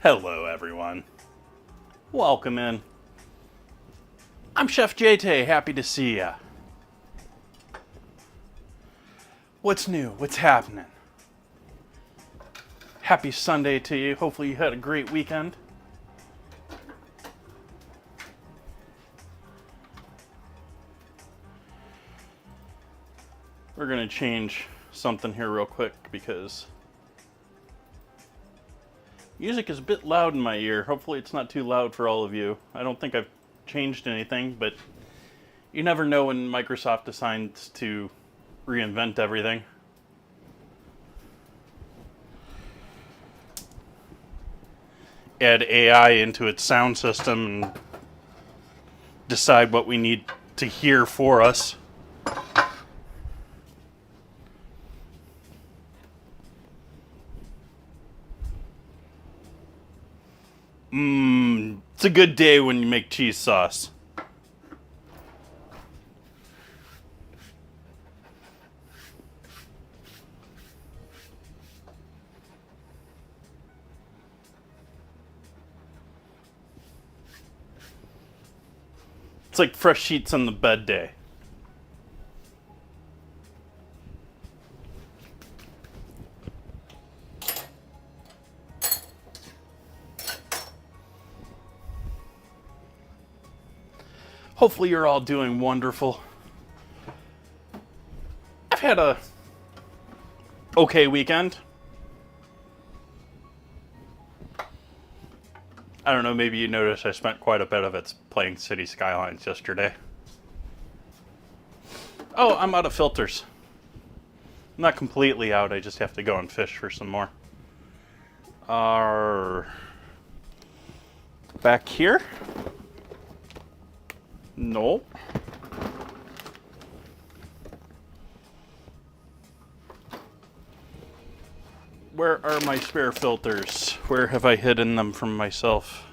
Hello everyone. Welcome in. I'm Chef Jay Tay, happy to see ya. What's new? What's happening? Happy Sunday to you. Hopefully you had a great weekend. We're gonna change something here real quick because music is a bit loud in my ear. Hopefully it's not too loud for all of you. I don't think I've changed anything, but you never know when Microsoft decides to reinvent everything. Add AI into its sound system and decide what we need to hear for us. It's a good day when you make cheese sauce. It's like fresh sheets on the bed day. Hopefully you're all doing wonderful. I've had a okay weekend. I don't know, maybe you noticed I spent quite a bit of it playing City Skylines yesterday. Oh, I'm out of filters. I'm not completely out, I just have to go and fish for some more. Back here? Nope. Where are my spare filters? Where have I hidden them from myself?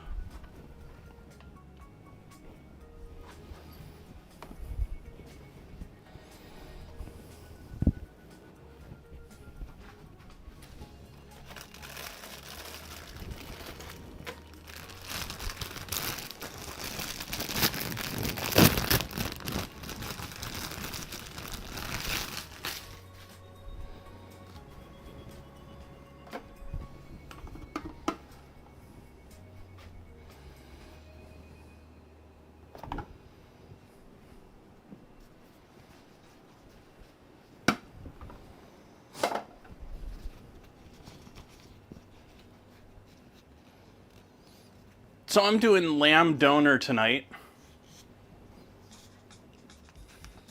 So I'm doing lamb doner tonight.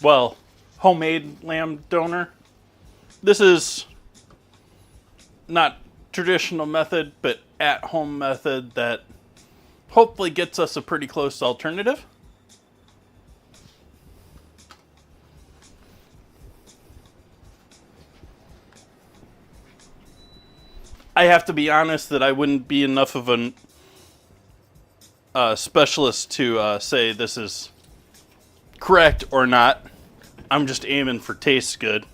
Well, homemade lamb doner. This is not traditional method, but at-home method that hopefully gets us a pretty close alternative. I have to be honest that I wouldn't be enough of an specialist to say this is correct or not. I'm just aiming for tastes good.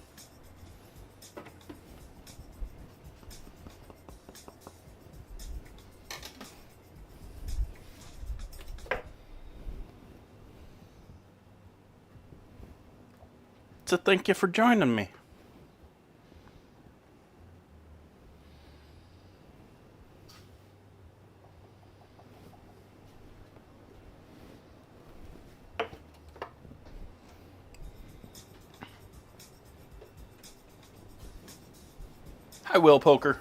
So thank you for joining me. Hi, Will Poker.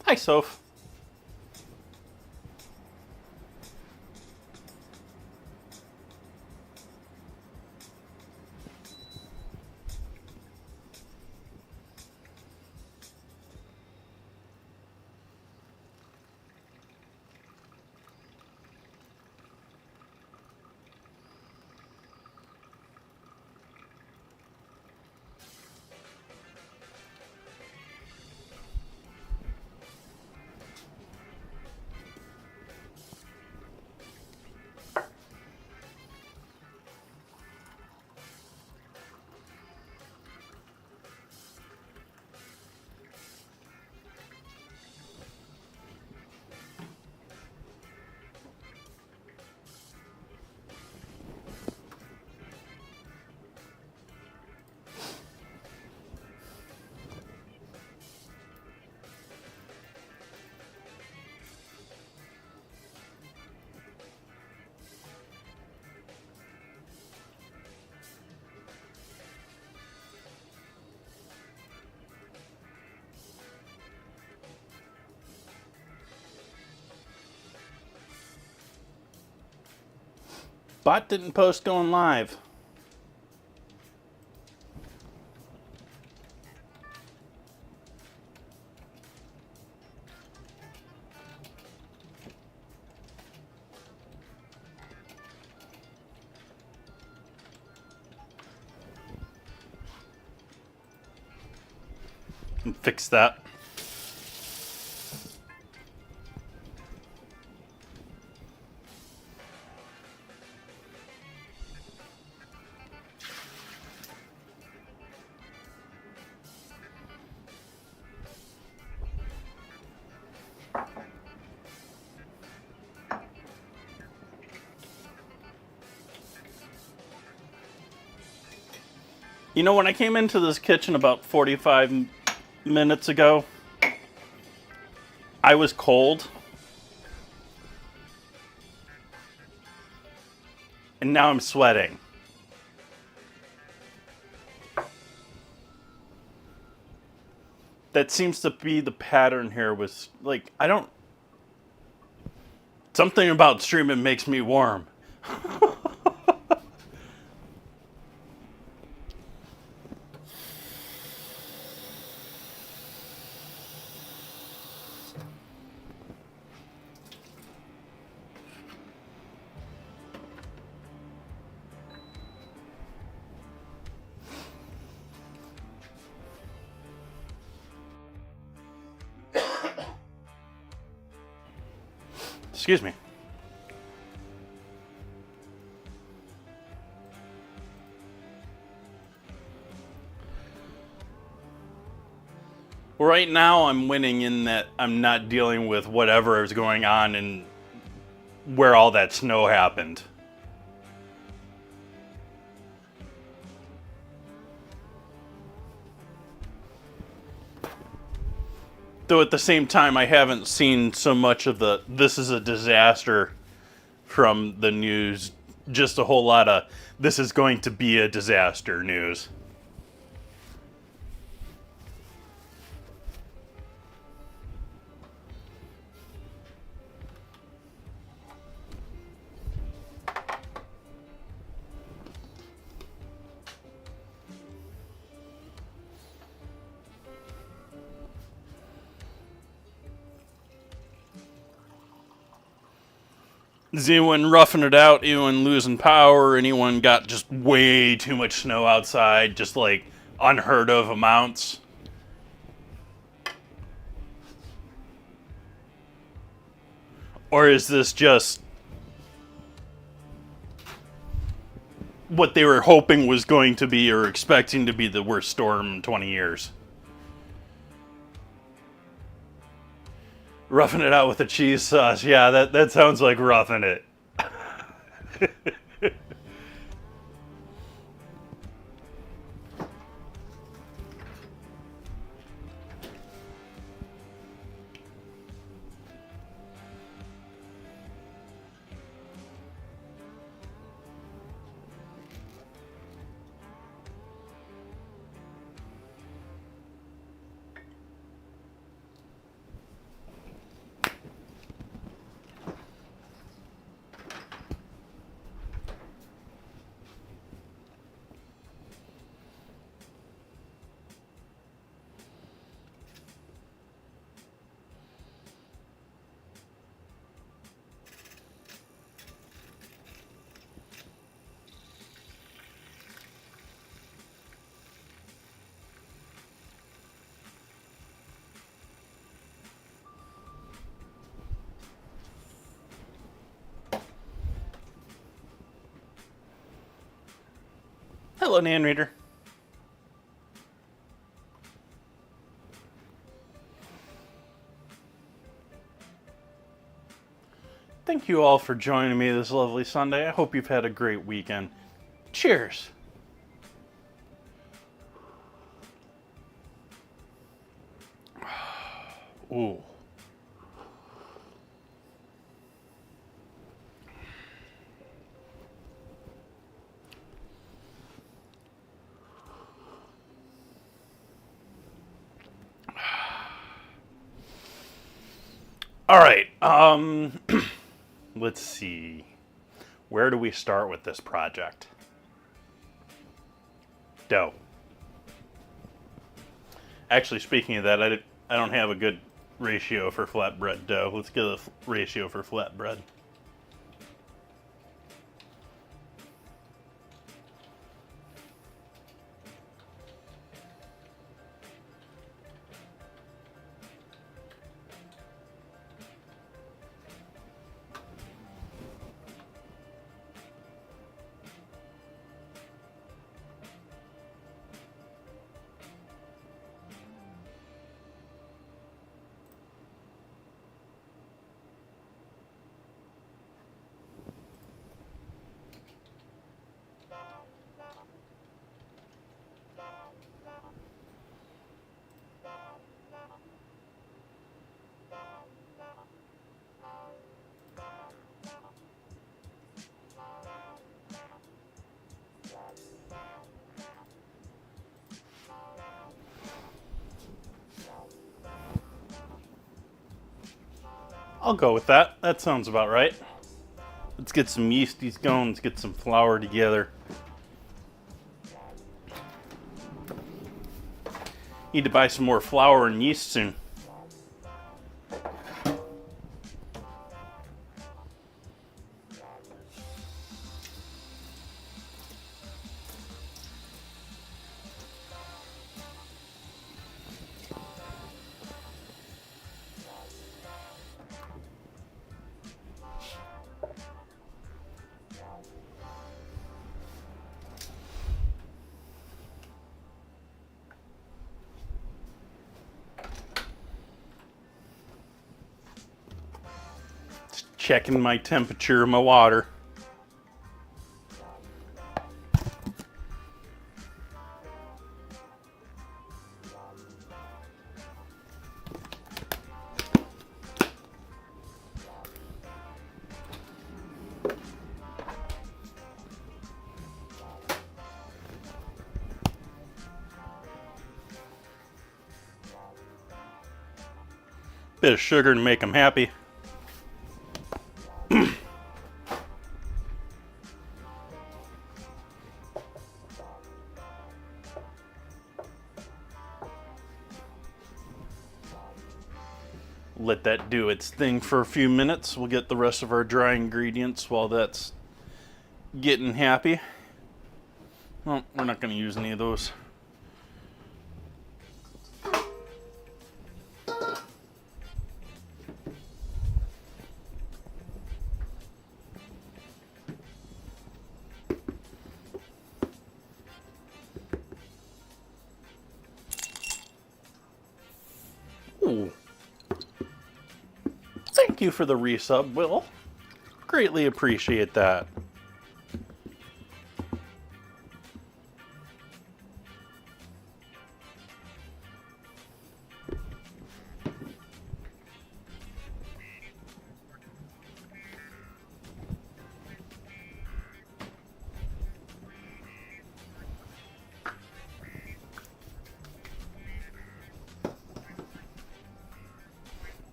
Hi, Soph. Bot didn't post going live. Fix that. You know, when I came into this kitchen about 45 minutes ago, I was cold. And now I'm sweating. That seems to be the pattern here with, like, something about streaming makes me warm. Excuse me. Right now, I'm winning in that I'm not dealing with whatever is going on and where all that snow happened. Though at the same time, I haven't seen so much of the "this is a disaster" from the news, just a whole lot of "this is going to be a disaster" news. Is anyone roughing it out? Anyone losing power? Anyone got just way too much snow outside? Just like unheard of amounts? Or is this just what they were hoping was going to be or expecting to be the worst storm in 20 years? Roughing it out with the cheese sauce. Yeah, that sounds like roughing it. Hello, Nan Reader. Thank you all for joining me this lovely Sunday. I hope you've had a great weekend. Cheers. Ooh. All right. Let's see. Where do we start with this project? Dough. Actually, speaking of that, I don't have a good ratio for flatbread dough. Let's get a ratio for flatbread. I'll go with that. That sounds about right. Let's get some yeasties going. Let's get some flour together. Need to buy some more flour and yeast soon. Checking my temperature of my water. Bit of sugar to make them happy. Let that do its thing for a few minutes. We'll get the rest of our dry ingredients while that's getting happy. Well, we're not going to use any of those. Ooh. Thank you for the resub, Will. Greatly appreciate that.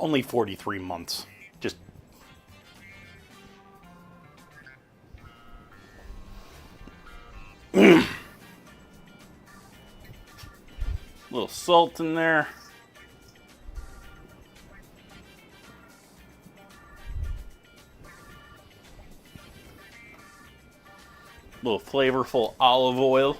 Only 43 months. Just little salt in there. Little flavorful olive oil.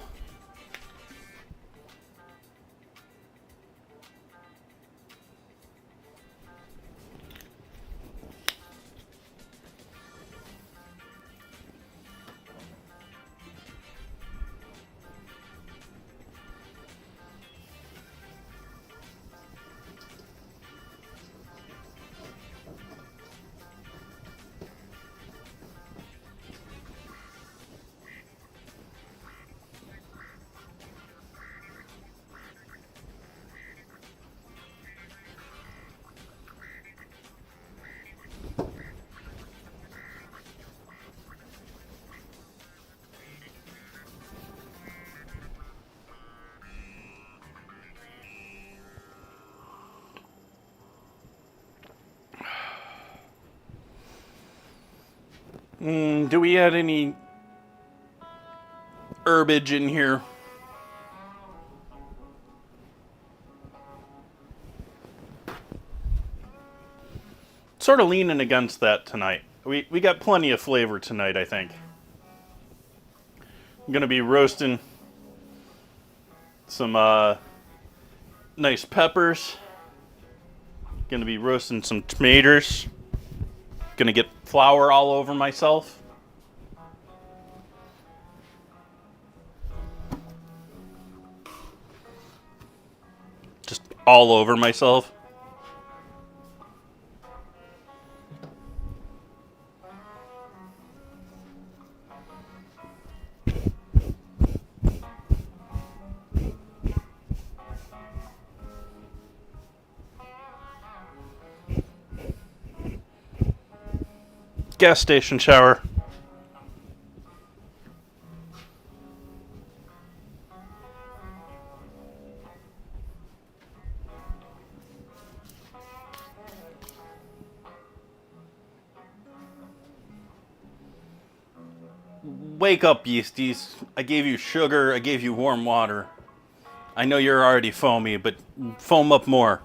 Do we add any herbage in here? Sort of leaning against that tonight. We got plenty of flavor tonight, I think. I'm gonna be roasting some nice peppers. Gonna be roasting some tomatoes. Gonna get flour all over myself. Just all over myself. Gas station shower. Wake up, yeasties. I gave you sugar, I gave you warm water. I know you're already foamy, but foam up more.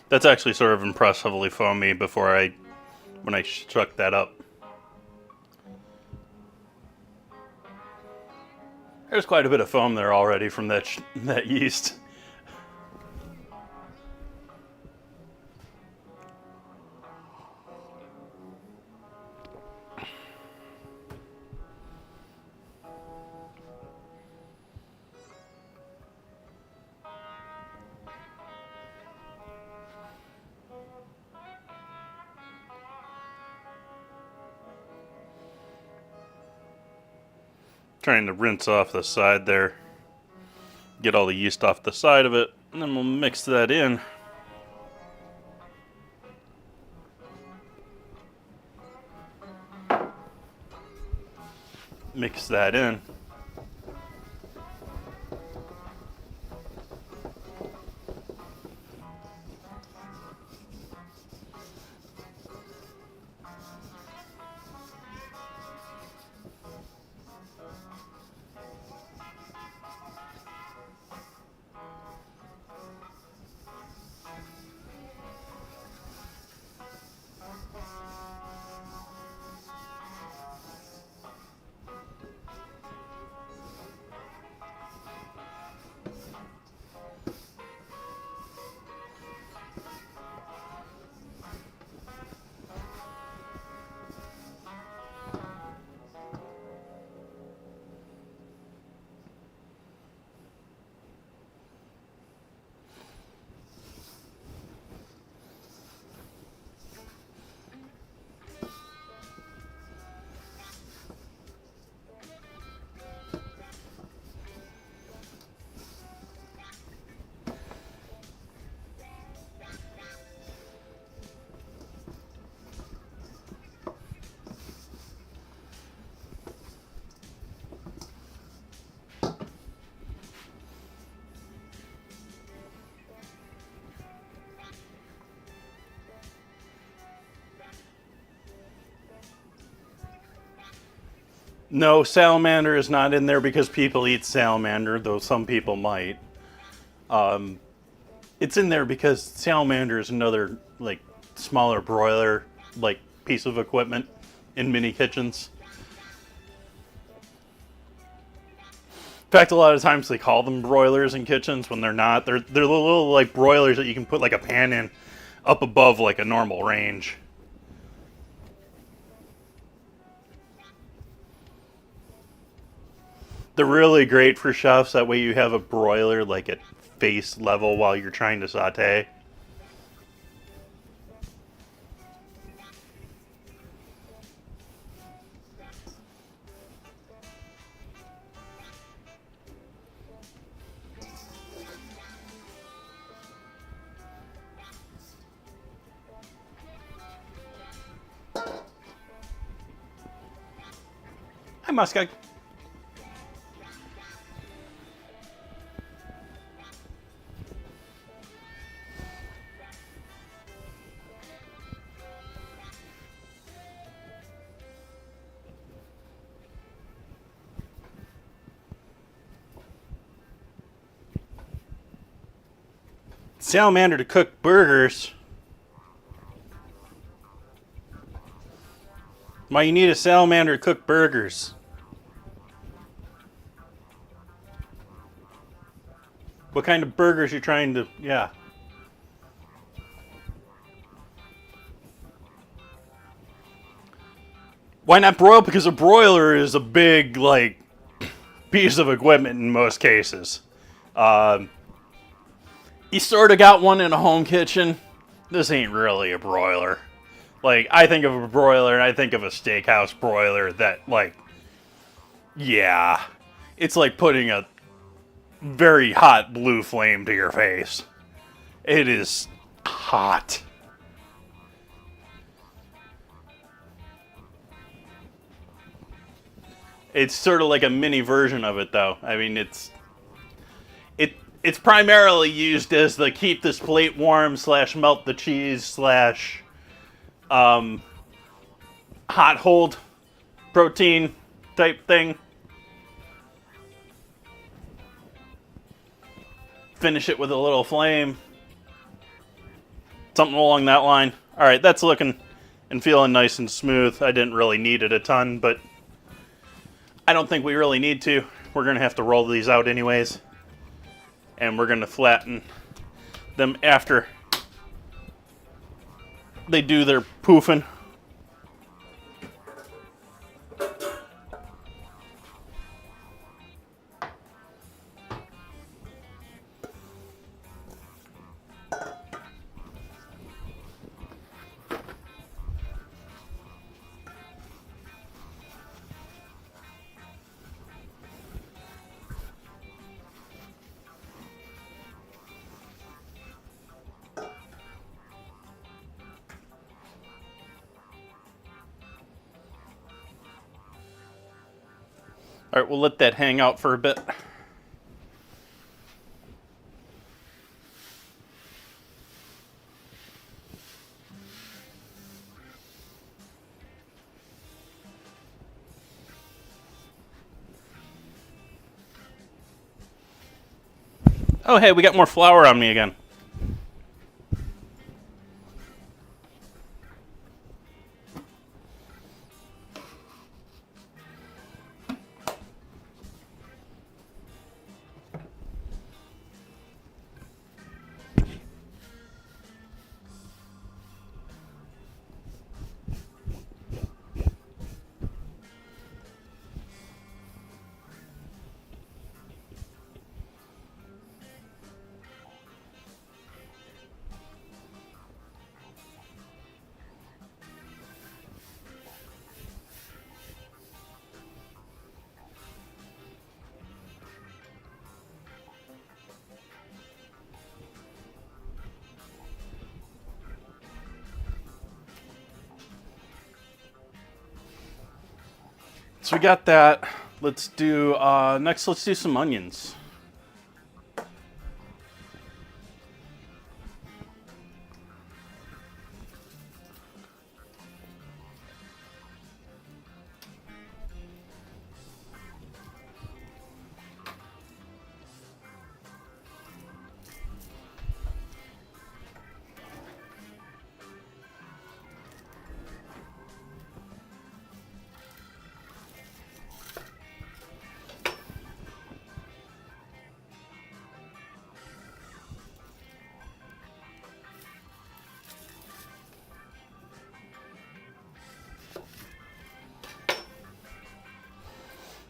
That's actually sort of impressively foamy when I struck that up. There's quite a bit of foam there already from that yeast. Trying to rinse off the side there. Get all the yeast off the side of it, and then we'll mix that in. Mix that in. No, salamander is not in there because people eat salamander, though some people might. It's in there because salamander is another like smaller broiler like piece of equipment in mini kitchens. In fact, a lot of times they call them broilers in kitchens when they're not. They're little like broilers that you can put like a pan in up above like a normal range. They're really great for chefs. That way you have a broiler like at face level while you're trying to saute. Hi, Muskeg. Salamander to cook burgers? Why you need a salamander to cook burgers? What kind of burgers you trying to... Yeah. Why not broil? Because a broiler is a big, like, piece of equipment in most cases. You sort of got one in a home kitchen. This ain't really a broiler. Like, I think of a broiler and I think of a steakhouse broiler that, like, yeah. It's like putting a very hot blue flame to your face. It is hot. It's sort of like a mini version of it, though. I mean, it's primarily used as the keep this plate warm / melt the cheese / hot hold protein type thing. Finish it with a little flame. Something along that line. All right, that's looking and feeling nice and smooth. I didn't really need it a ton, but I don't think we really need to. We're going to have to roll these out anyways. And we're going to flatten them after they do their poofing. All right, we'll let that hang out for a bit. Oh, hey, we got more flour on me again. So we got that. Let's do, next let's do some onions.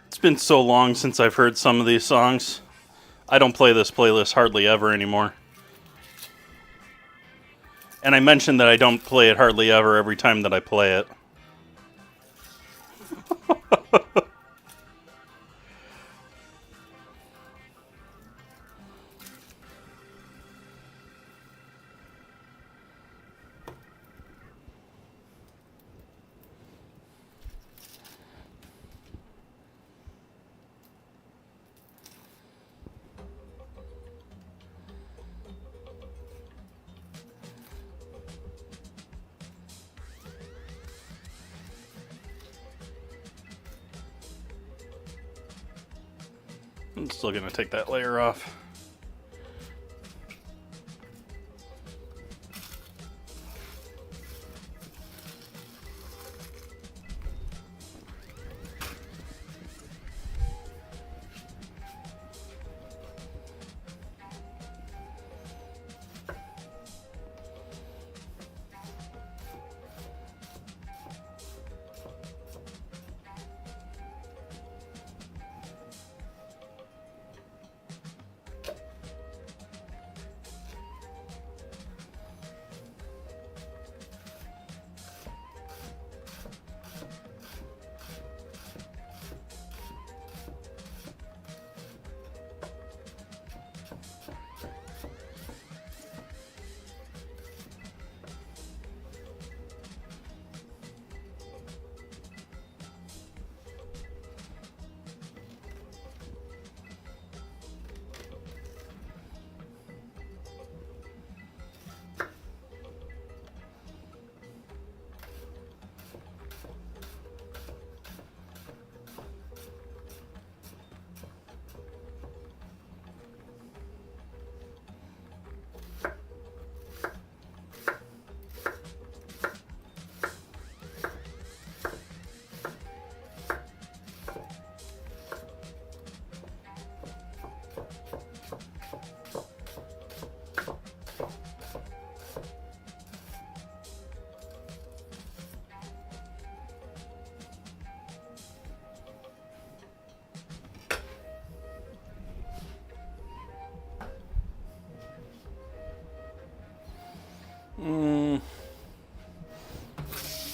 It's been so long since I've heard some of these songs. I don't play this playlist hardly ever anymore. And I mentioned that I don't play it hardly ever every time that I play it. I'm still going to take that layer off.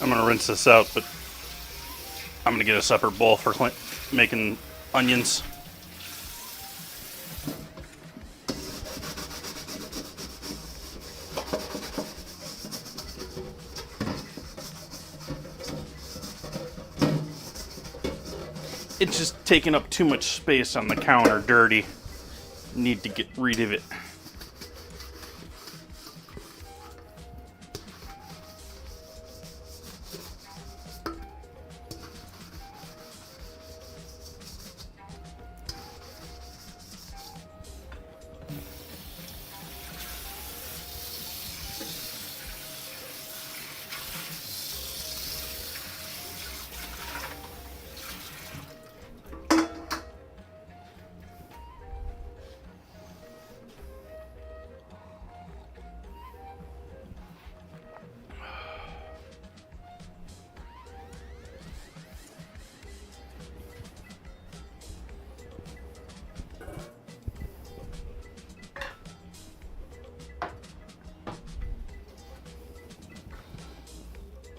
I'm gonna rinse this out, but I'm gonna get a separate bowl for making onions. It's just taking up too much space on the counter, dirty. Need to get rid of it.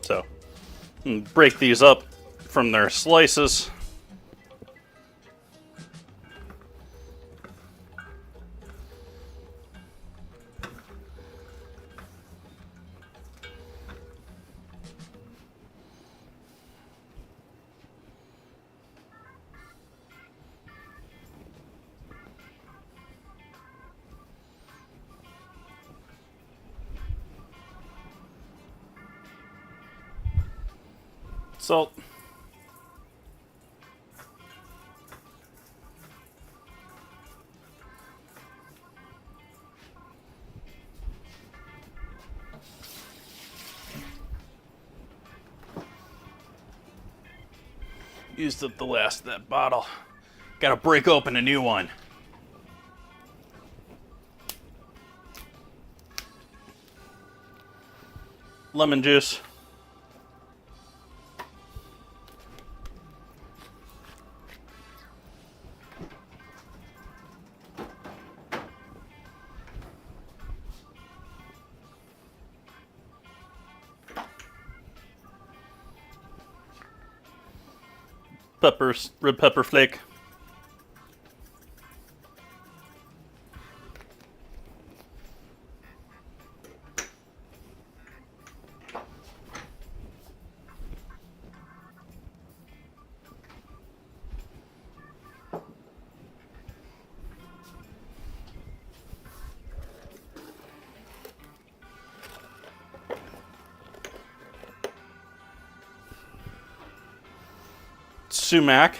So, break these up from their slices. Salt. Used up the last of that bottle. Gotta break open a new one. Lemon juice. Peppers, red pepper flake. Sumac.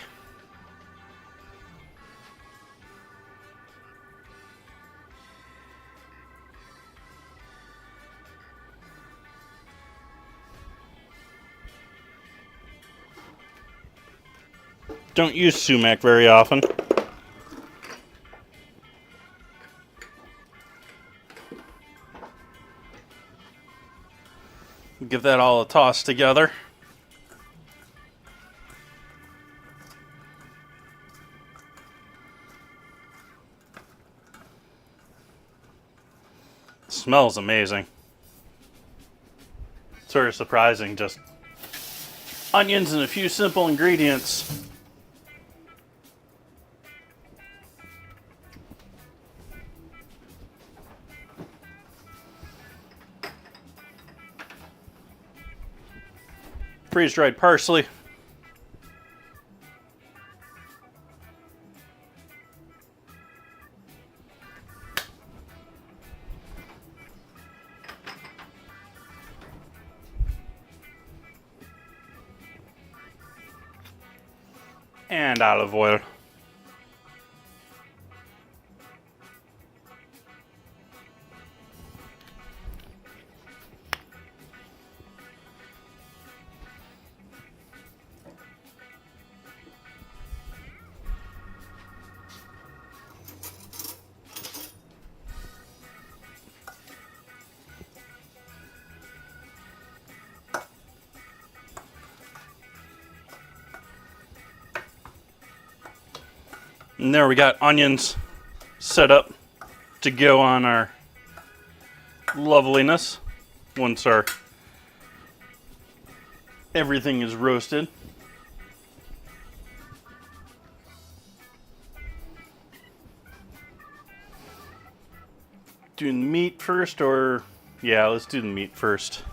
Don't use sumac very often. Give that all a toss together. Smells amazing. Sort of surprising, just onions and a few simple ingredients. Freeze-dried parsley. And olive oil. And there we got onions set up to go on our loveliness once our Everything is roasted. Doing the meat first, or yeah, let's do the meat first.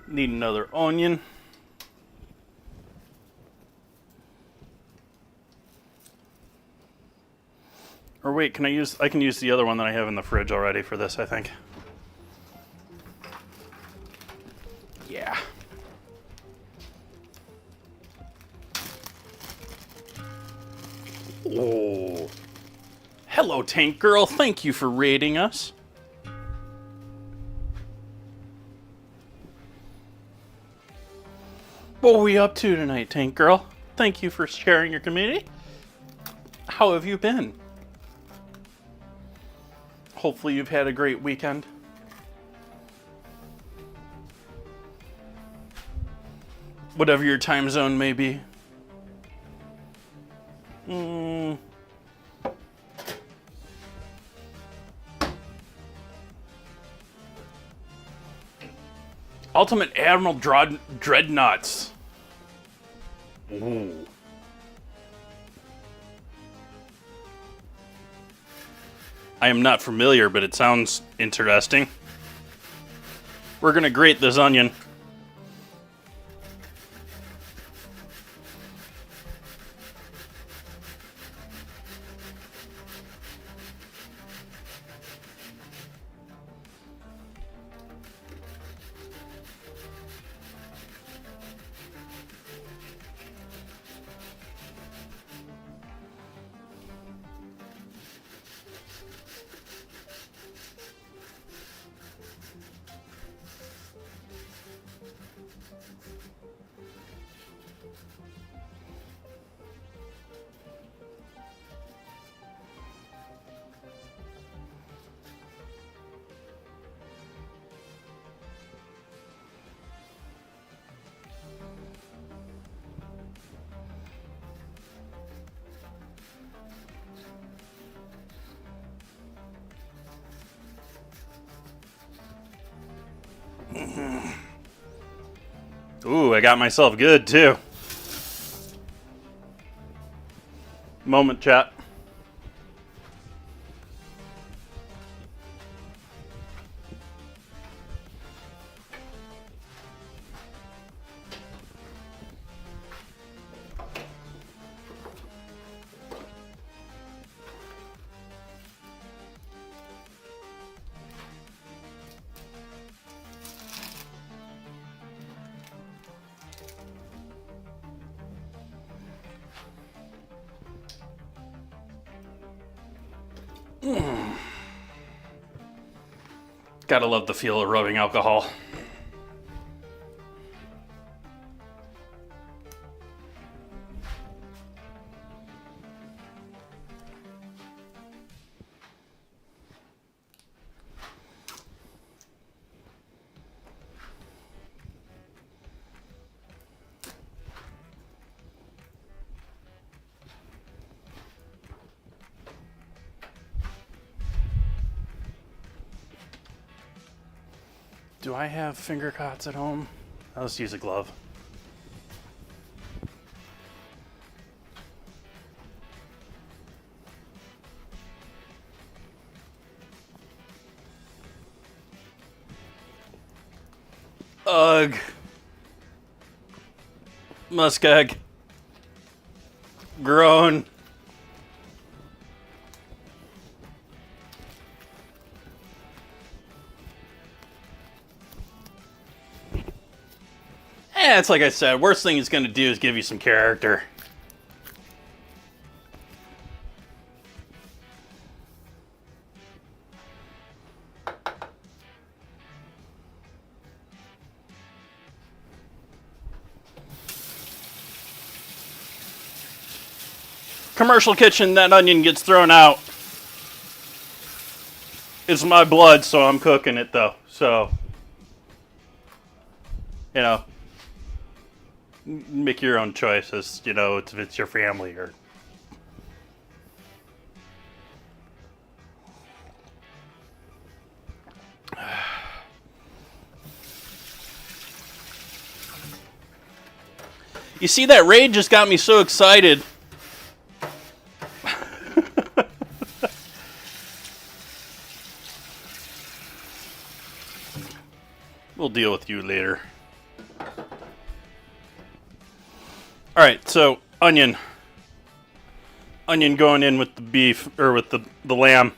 Need another onion. Or wait, I can use the other one that I have in the fridge already for this, I think. Yeah. Oh. Hello, Tank Girl. Thank you for raiding us. What are we up to tonight, Tank Girl? Thank you for sharing your community. How have you been? Hopefully you've had a great weekend. Whatever your time zone may be. Ultimate Admiral Dreadnoughts. Ooh. I am not familiar, but it sounds interesting. We're gonna grate this onion. Ooh, I got myself good too. Moment, chat. Gotta love the feel of rubbing alcohol. Do I have finger cots at home? I'll just use a glove. Ugh. Muskeg. Grown. Yeah, it's like I said, worst thing it's going to do is give you some character. Commercial kitchen, that onion gets thrown out. It's my blood, so I'm cooking it though. So, you know, make your own choices, you know, if it's your family or... You see, that raid just got me so excited. We'll deal with you later. Alright, so onion. Onion going in with the beef, or with the lamb.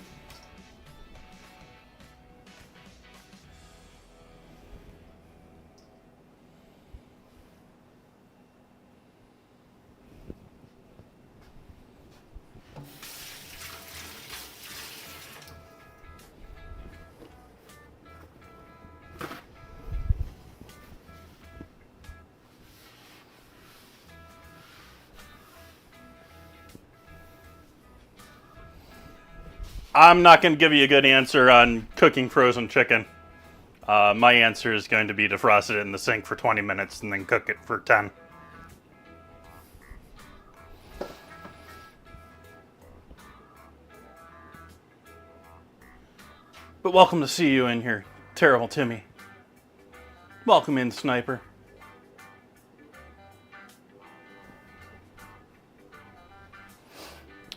I'm not going to give you a good answer on cooking frozen chicken. My answer is going to be defrost it in the sink for 20 minutes and then cook it for 10. But welcome to see you in here, Terrible Timmy. Welcome in, Sniper.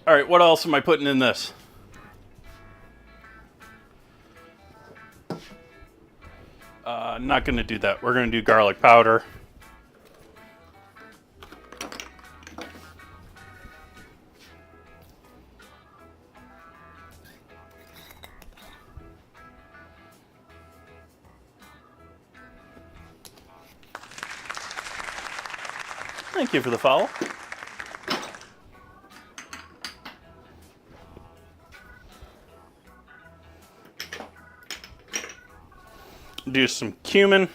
Alright, what else am I putting in this? Not going to do that. We're going to do garlic powder. Thank you for the follow. Do some cumin.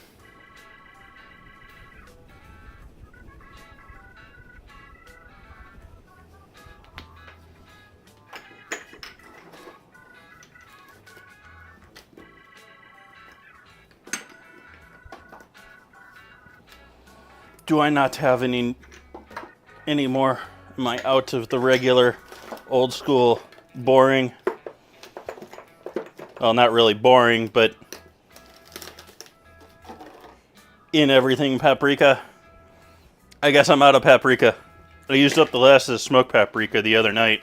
Do I not have any more? Am I out of the regular, old school, boring? Well, not really boring, but in everything paprika. I guess I'm out of paprika. I used up the last of the smoked paprika the other night.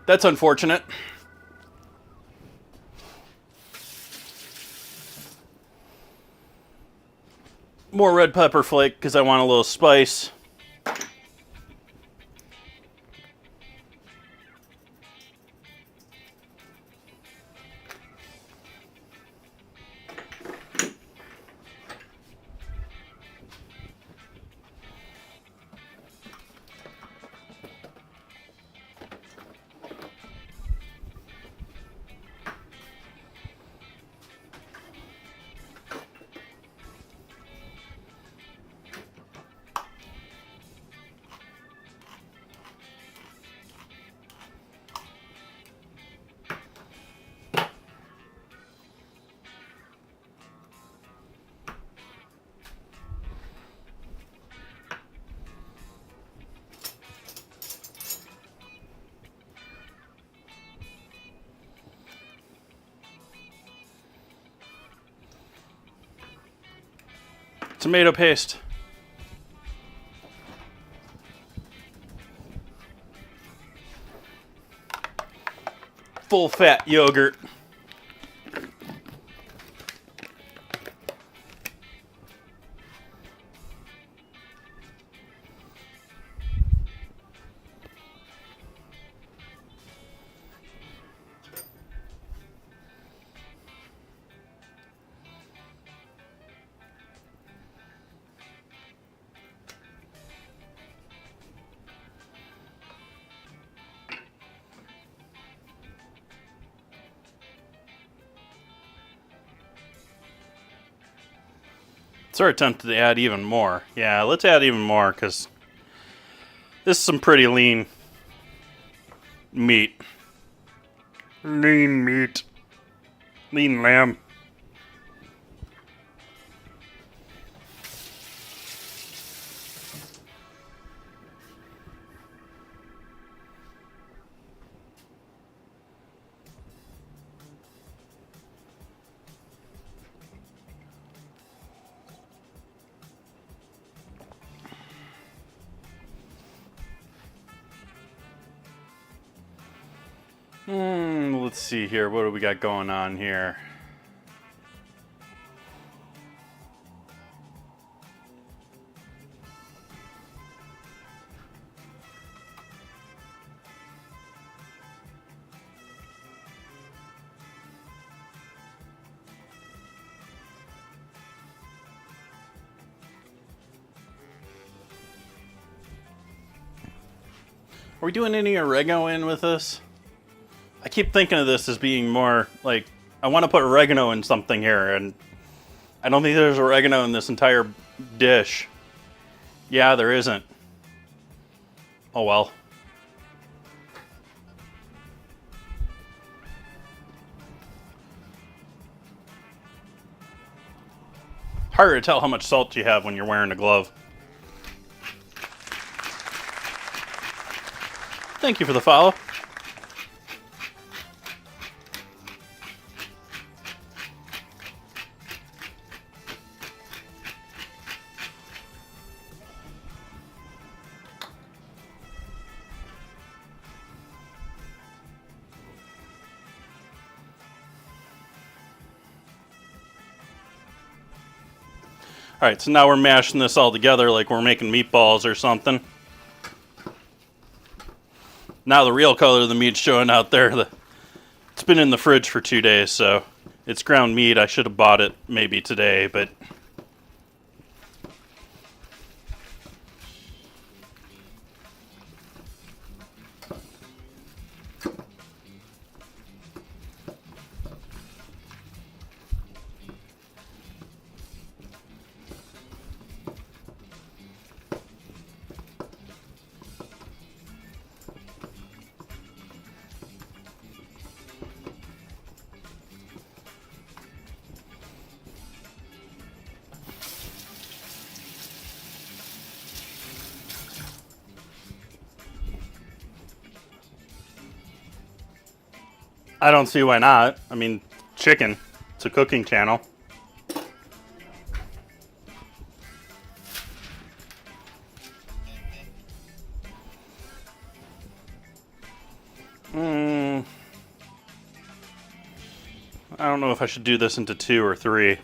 That's unfortunate. More red pepper flake because I want a little spice. Tomato paste. Full fat yogurt. Sort of tempted to add even more. Yeah, let's add even more because this is some pretty lean meat. Lean meat. Lean lamb. Let's see here. What do we got going on here? Are we doing any oregano in with this? I keep thinking of this as being more like, I want to put oregano in something here, and I don't think there's oregano in this entire dish. Yeah, there isn't. Oh well. Harder to tell how much salt you have when you're wearing a glove. Thank you for the follow. Alright, so now we're mashing this all together like we're making meatballs or something. Now the real color of the meat's showing out there. It's been in the fridge for 2 days, so it's ground meat. I should have bought it maybe today, but... I don't see why not. I mean, chicken. It's a cooking channel. I don't know if I should do this into 2 or 3.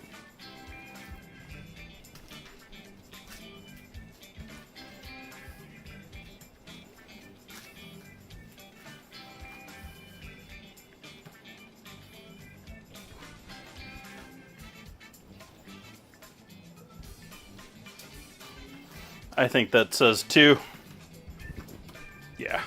I think that says 2. Yeah.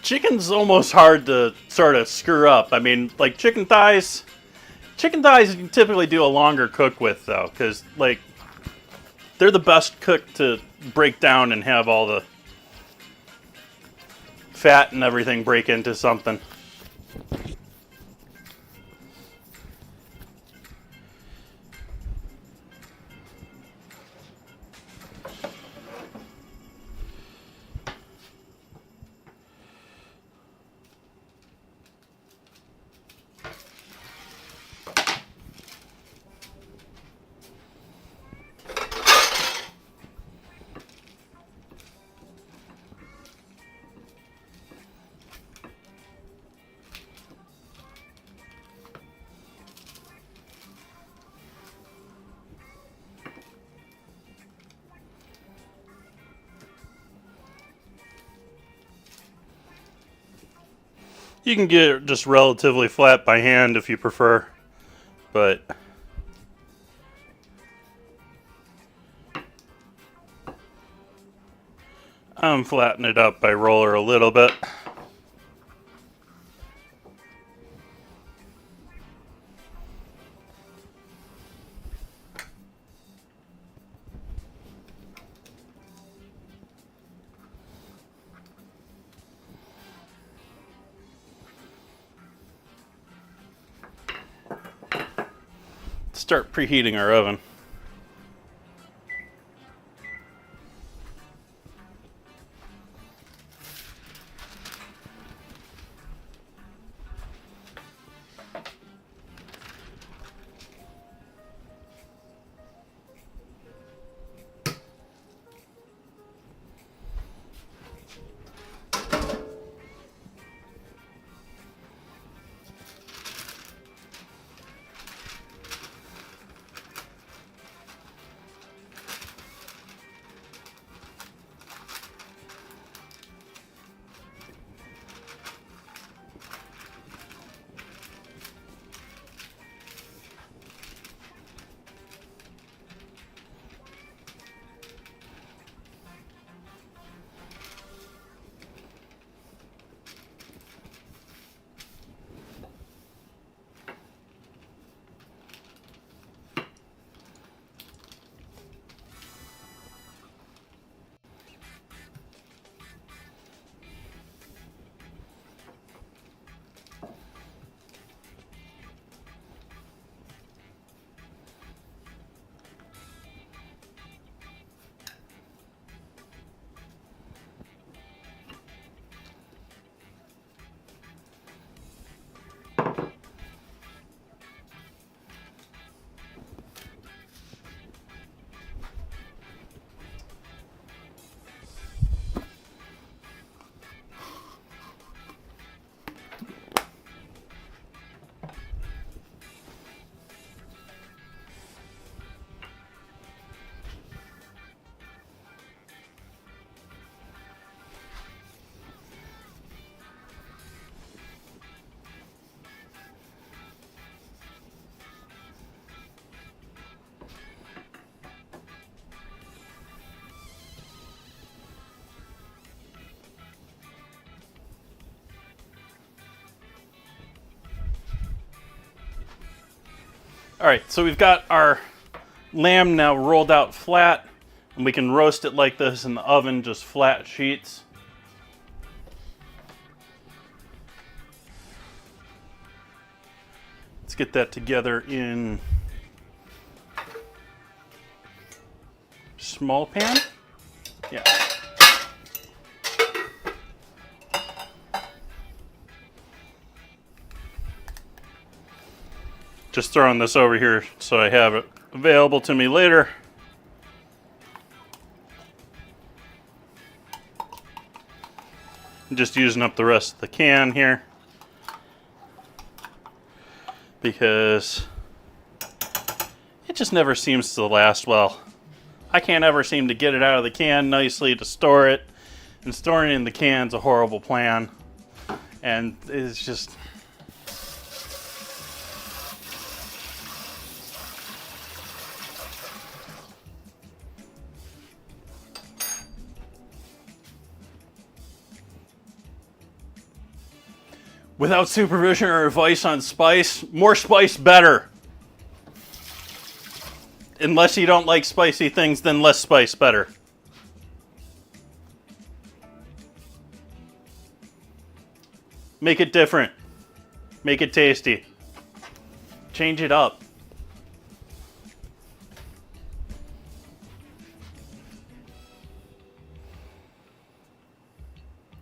Chicken's almost hard to sort of screw up. I mean, like chicken thighs you can typically do a longer cook with though, because like they're the best cooked to break down and have all the fat and everything break into something. You can get it just relatively flat by hand if you prefer, but I'm flattening it up by roller a little bit. Start preheating our oven. All right, so we've got our lamb now rolled out flat, and we can roast it like this in the oven, just flat sheets. Let's get that together in small pan. Yeah. Just throwing this over here so I have it available to me later. I'm just using up the rest of the can here because it just never seems to last well. I can't ever seem to get it out of the can nicely to store it, and storing it in the can's a horrible plan, and it's just... Without supervision or advice on spice, more spice better. Unless you don't like spicy things, then less spice better. Make it different. Make it tasty. Change it up.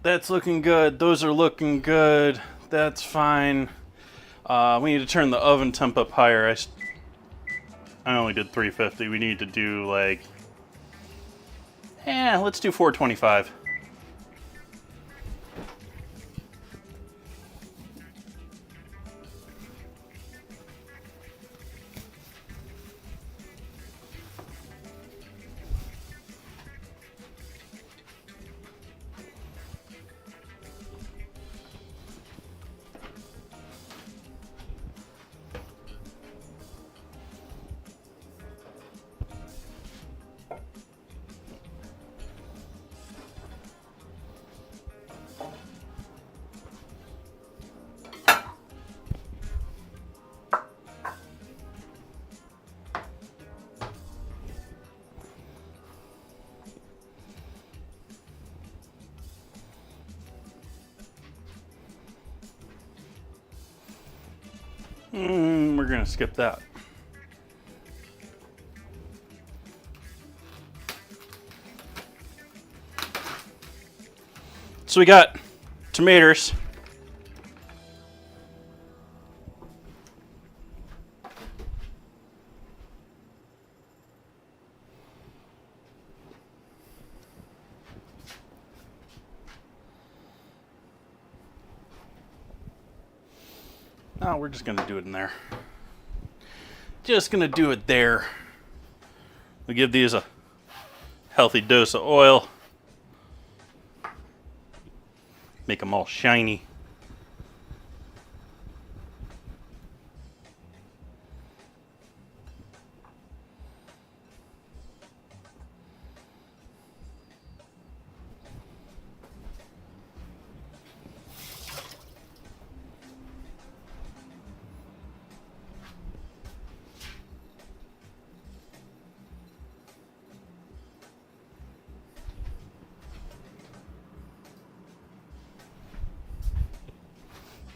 That's looking good. Those are looking good. That's fine. We need to turn the oven temp up higher. I only did 350. We need to do like, let's do 425. We're gonna skip that. So we got tomatoes. No, we're just gonna do it in there. Just gonna do it there. We give these a healthy dose of oil. Make them all shiny.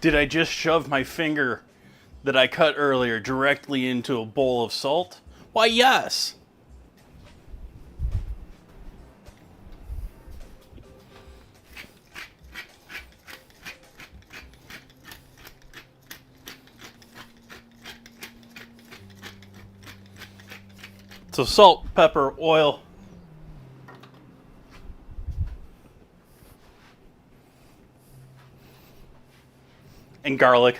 Did I just shove my finger that I cut earlier directly into a bowl of salt? Why, yes. So salt, pepper, oil. And garlic.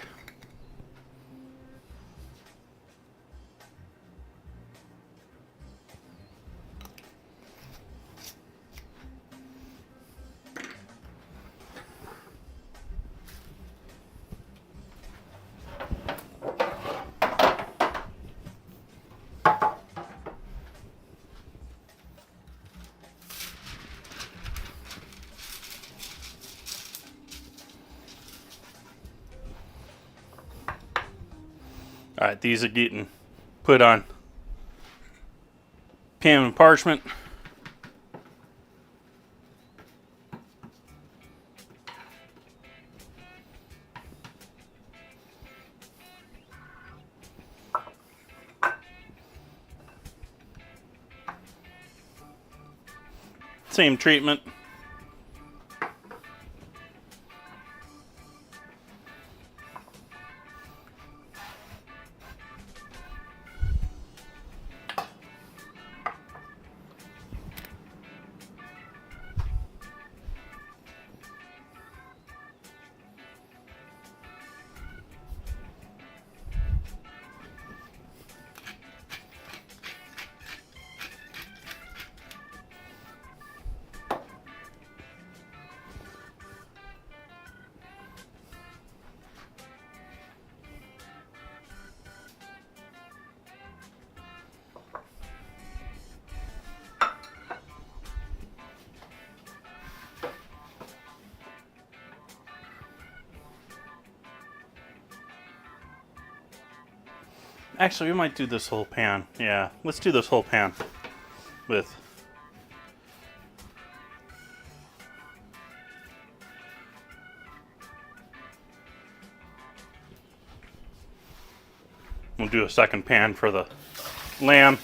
All right, these are getting put on pan and parchment. Same treatment. Actually, we might do this whole pan. Yeah, let's do this whole pan with we'll do a second pan for the lamb.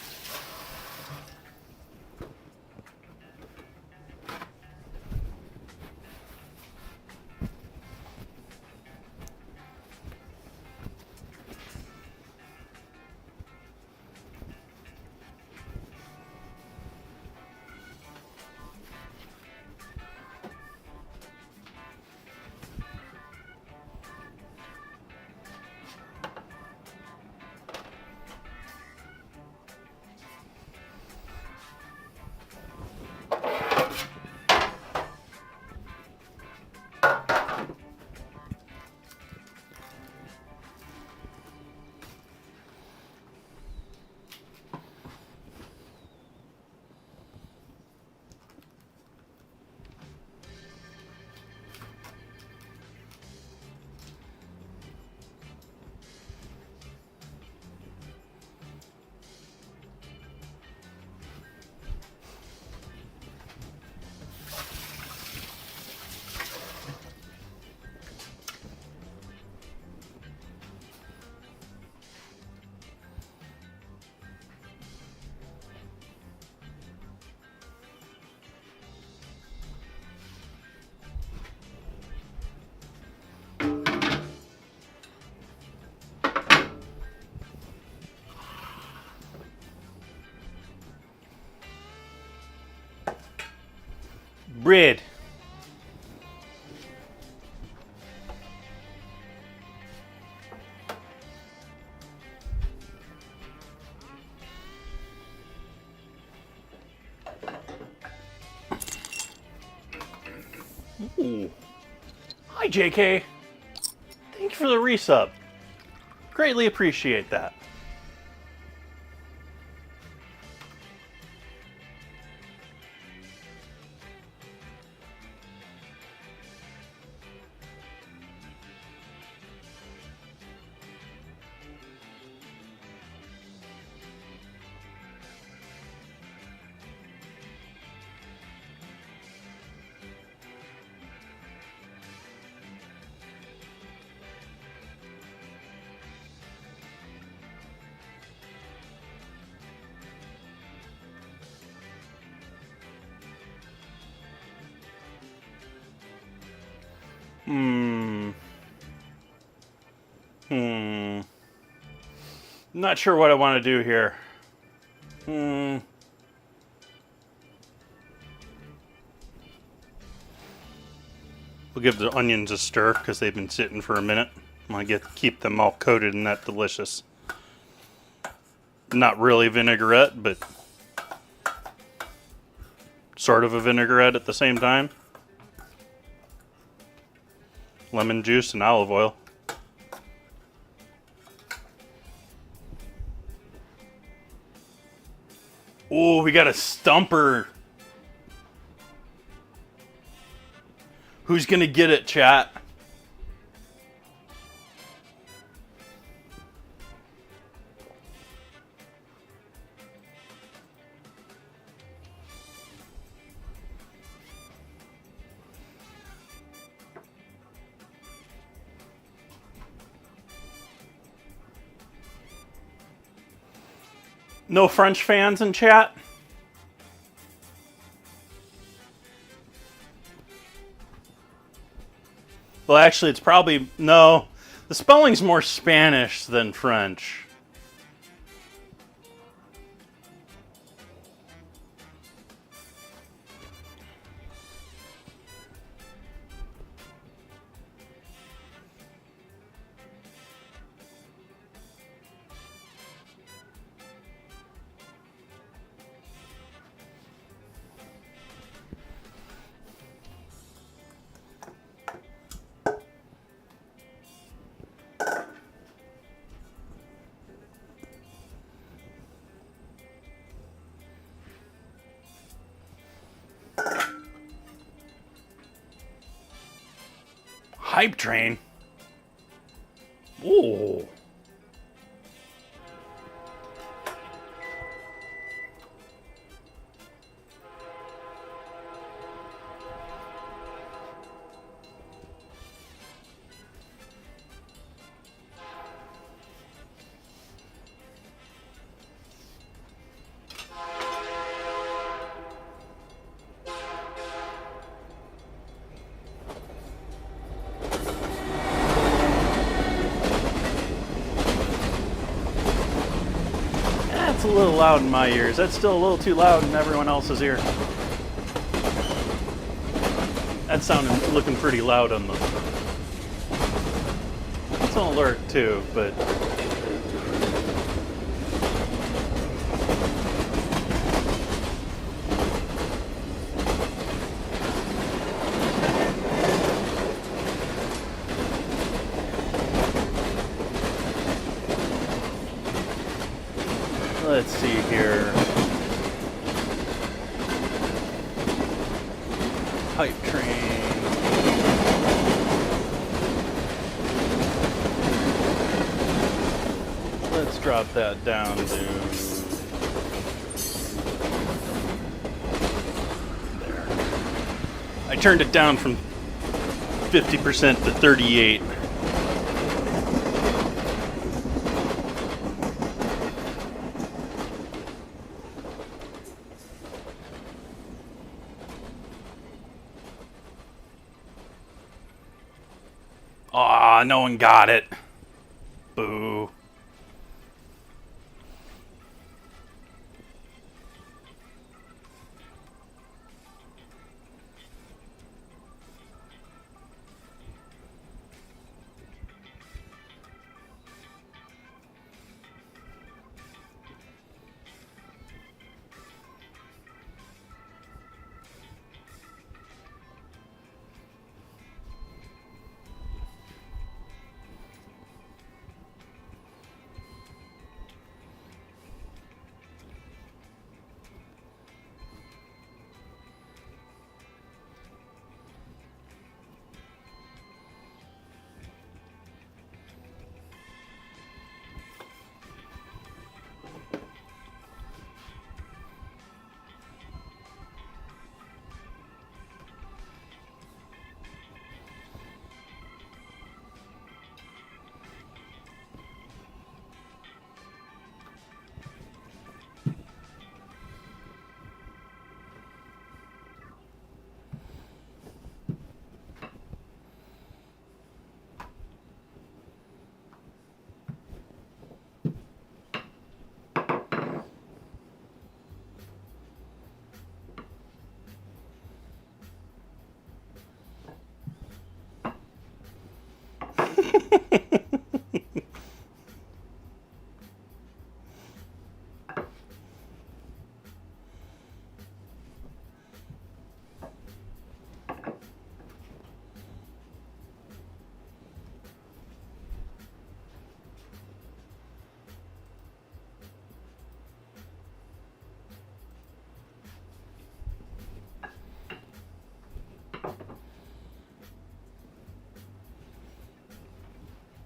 Bread. Ooh. Hi, JK. Thank you for the resub. Greatly appreciate that. Not sure what I want to do here. We'll give the onions a stir because they've been sitting for a minute. I'm gonna keep them all coated in that delicious, not really vinaigrette, but sort of a vinaigrette at the same time. Lemon juice and olive oil. Oh, we got a stumper. Who's gonna get it, chat? No French fans in chat? Well, actually, it's probably... No. The spelling's more Spanish than French. Hype train? Ooh. That's a little loud in my ears. That's still a little too loud in everyone else's ear. That's looking pretty loud on the... It's an alert too, but... Let's see here. Hype train. Let's drop that down to there. I turned it down from 50% to 38. Aw, no one got it. Boo.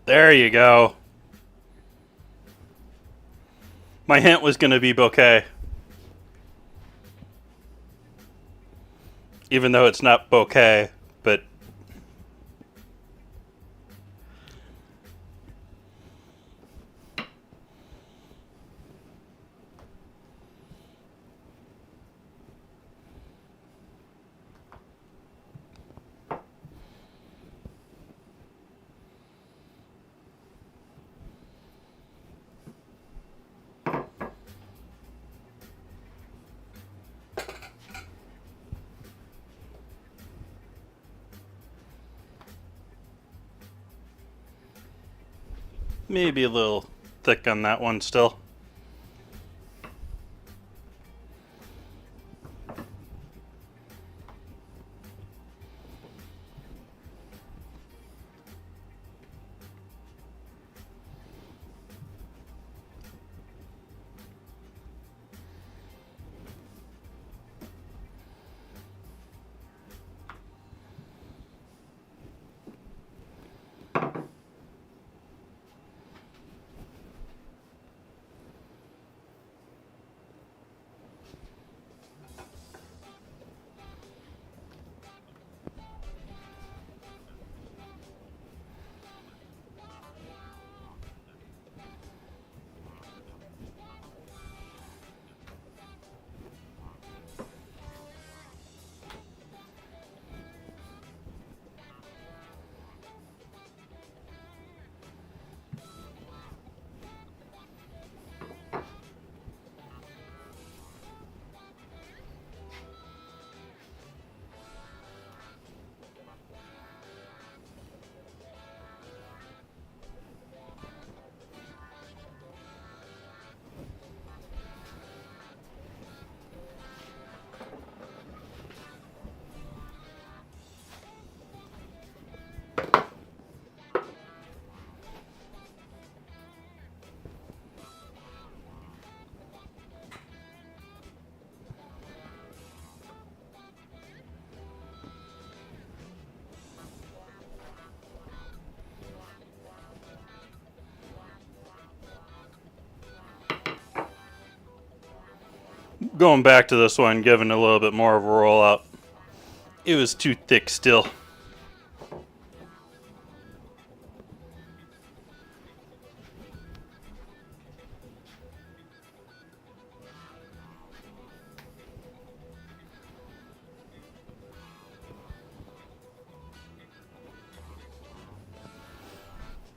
There you go. My hint was going to be bouquet. Even though it's not bouquet, but... maybe a little thick on that one still. Going back to this one, giving a little bit more of a roll up. It was too thick still.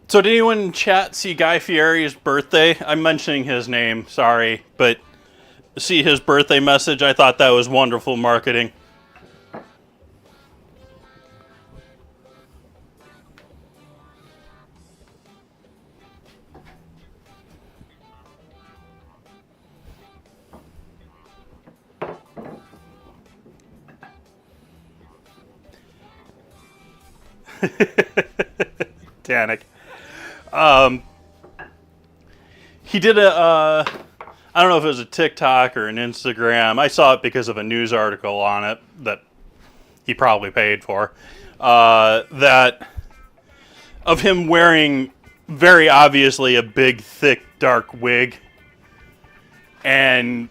So did anyone in chat see Guy Fieri's birthday? I'm mentioning his name, sorry, but see his birthday message? I thought that was wonderful marketing. Danik. He did I don't know if it was a TikTok or an Instagram. I saw it because of a news article on it that he probably paid for. That of him wearing very obviously a big, thick, dark wig and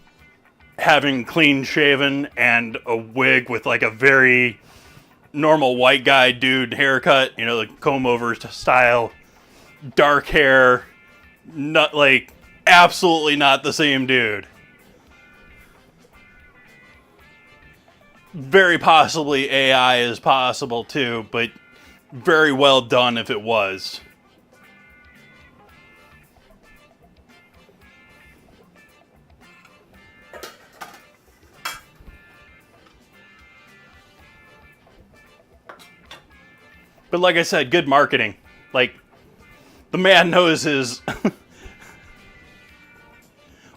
having clean shaven and a wig with like a very normal white guy dude haircut, you know, the comb over style, dark hair, not like absolutely not the same dude. Very possibly AI is possible too, but very well done if it was. But like I said, good marketing. Like, the man knows his...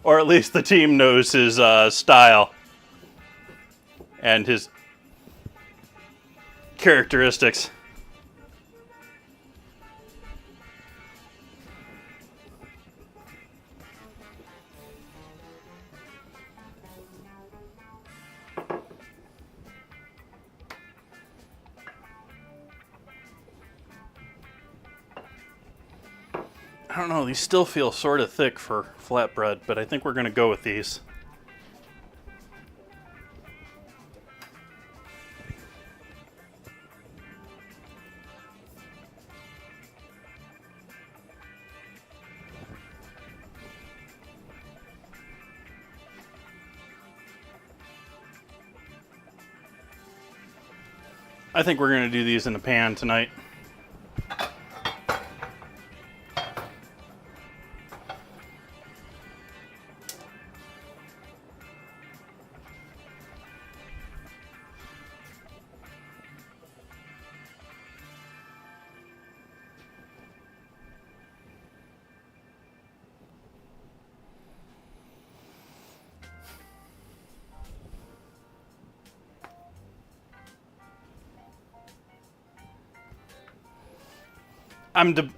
or at least the team knows his style. And his characteristics. I don't know, these still feel sort of thick for flatbread, but I think we're going to go with these. I think we're going to do these in a pan tonight.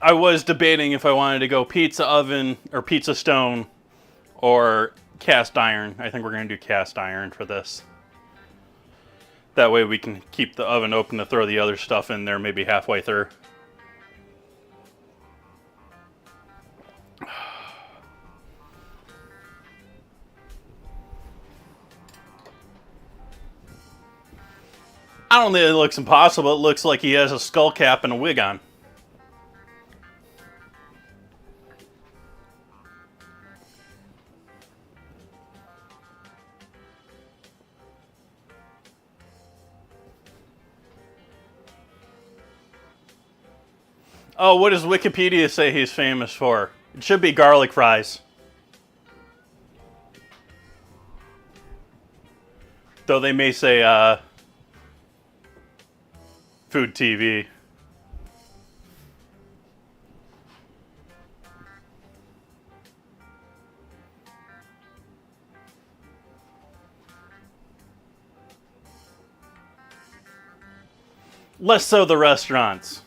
I was debating if I wanted to go pizza oven or pizza stone or cast iron. I think we're going to do cast iron for this. That way we can keep the oven open to throw the other stuff in there maybe halfway through. I don't think it looks impossible. It looks like he has a skull cap and a wig on. Oh, what does Wikipedia say he's famous for? It should be garlic fries. Though they may say food TV. Less so the restaurants.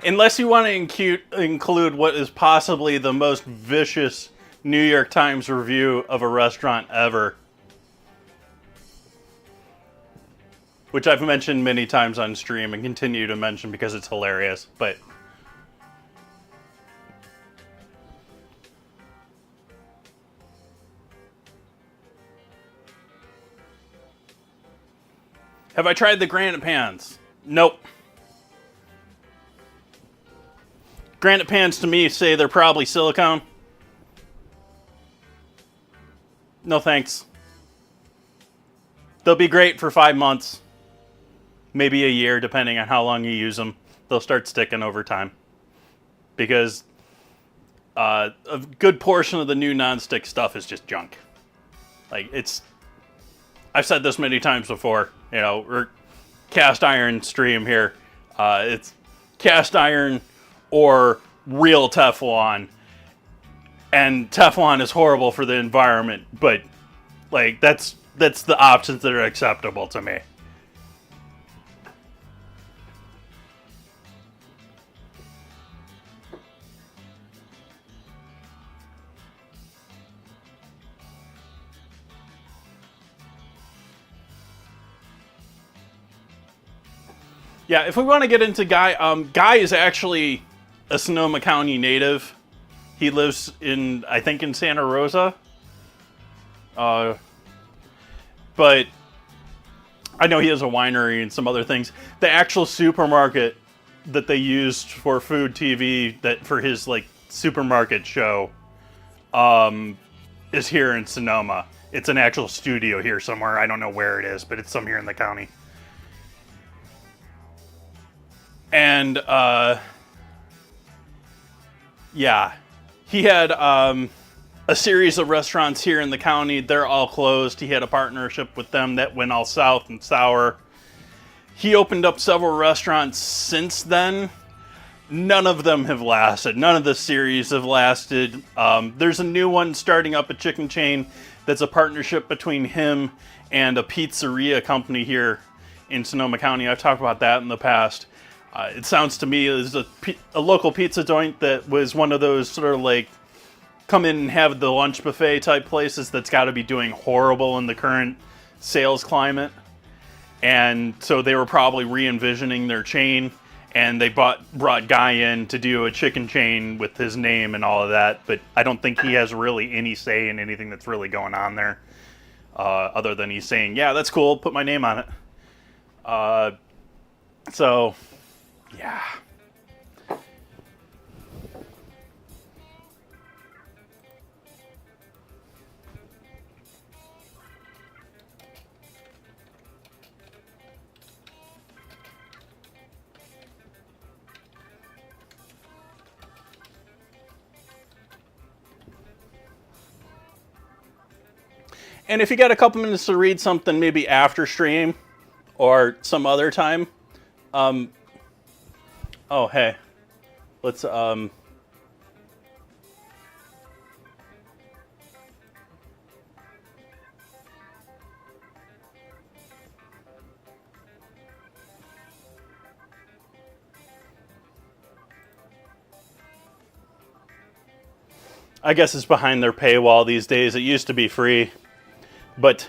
Unless you want to include what is possibly the most vicious New York Times review of a restaurant ever. Which I've mentioned many times on stream and continue to mention because it's hilarious. But have I tried the granite pans? Nope. Granite pans to me say they're probably silicone. No thanks. They'll be great for 5 months. Maybe a year, depending on how long you use them. They'll start sticking over time. Because a good portion of the new nonstick stuff is just junk. Like, it's... I've said this many times before. You know, we're cast iron stream here. It's cast iron or real Teflon. And Teflon is horrible for the environment, but like that's the options that are acceptable to me. Yeah, if we want to get into Guy, Guy is actually a Sonoma County native. He lives in, I think, in Santa Rosa. But I know he has a winery and some other things. The actual supermarket that they used for food TV, that for his like supermarket show, is here in Sonoma. It's an actual studio here somewhere. I don't know where it is, but it's somewhere in the county. And yeah, he had a series of restaurants here in the county. They're all closed. He had a partnership with them that went all south and sour. He opened up several restaurants since then. None of them have lasted. None of the series have lasted. There's a new one starting up, a chicken chain that's a partnership between him and a pizzeria company here in Sonoma County. I've talked about that in the past. It sounds to me as a local pizza joint that was one of those sort of like come in and have the lunch buffet type places that's got to be doing horrible in the current sales climate. And so they were probably re-envisioning their chain and they brought Guy in to do a chicken chain with his name and all of that, but I don't think he has really any say in anything that's really going on there, other than he's saying, yeah, that's cool, put my name on it. So, yeah. And if you got a couple minutes to read something, maybe after stream or some other time, oh, hey, let's, I guess it's behind their paywall these days. It used to be free. But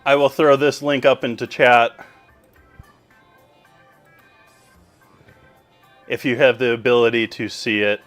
I will throw this link up into chat if you have the ability to see it.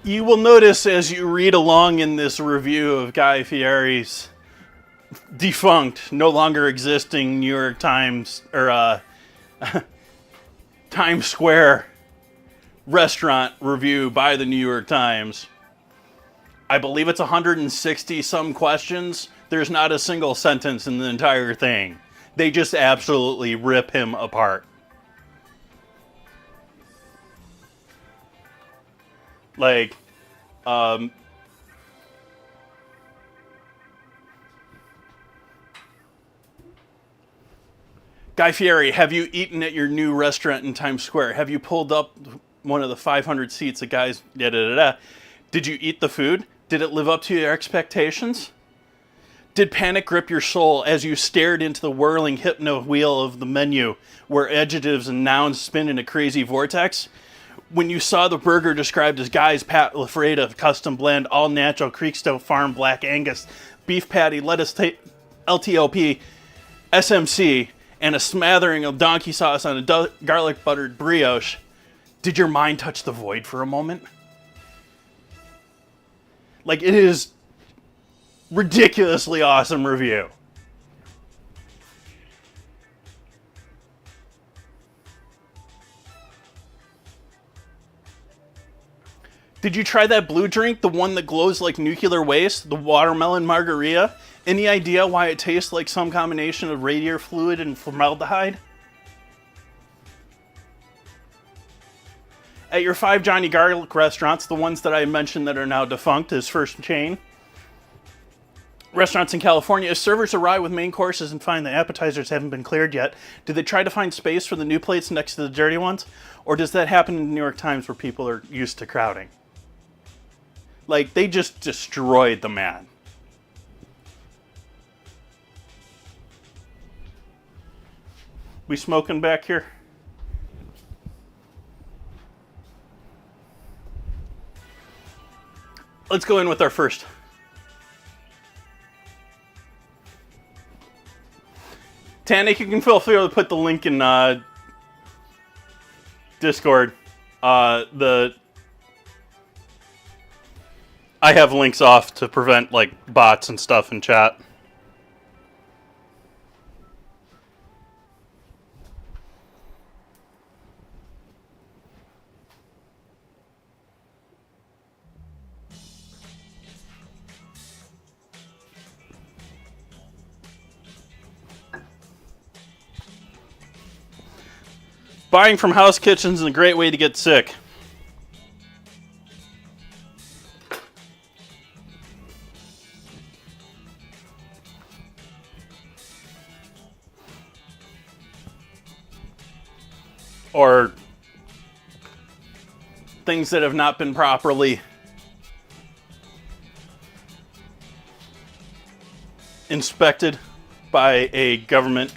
You will notice as you read along in this review of Guy Fieri's defunct, no longer existing New York Times, or Times Square restaurant review by the New York Times. I believe it's 160 some questions. There's not a single sentence in the entire thing. They just absolutely rip him apart. Like, Guy Fieri, have you eaten at your new restaurant in Times Square? Have you pulled up one of the 500 seats that Guy's... Did you eat the food? Did it live up to your expectations? Did panic grip your soul as you stared into the whirling hypno wheel of the menu where adjectives and nouns spin in a crazy vortex? When you saw the burger described as Guy's Pat Lafreda custom blend, all natural Creekstone Farm Black Angus, beef patty, lettuce, LTOP, SMC, and a smattering of donkey sauce on a garlic buttered brioche, did your mind touch the void for a moment? Like, it is ridiculously awesome review. Did you try that blue drink, the one that glows like nuclear waste, the watermelon margarita? Any idea why it tastes like some combination of radiator fluid and formaldehyde? At your 5 Johnny Garlic restaurants, the ones that I mentioned that are now defunct as first chain, restaurants in California, as servers arrive with main courses and find the appetizers haven't been cleared yet, do they try to find space for the new plates next to the dirty ones? Or does that happen in the New York Times where people are used to crowding? Like, they just destroyed the man. We smoking back here? Let's go in with our first. Tanik, you can feel free to put the link in Discord. I have links off to prevent like bots and stuff in chat. Buying from house kitchens is a great way to get sick. Or things that have not been properly inspected by a government.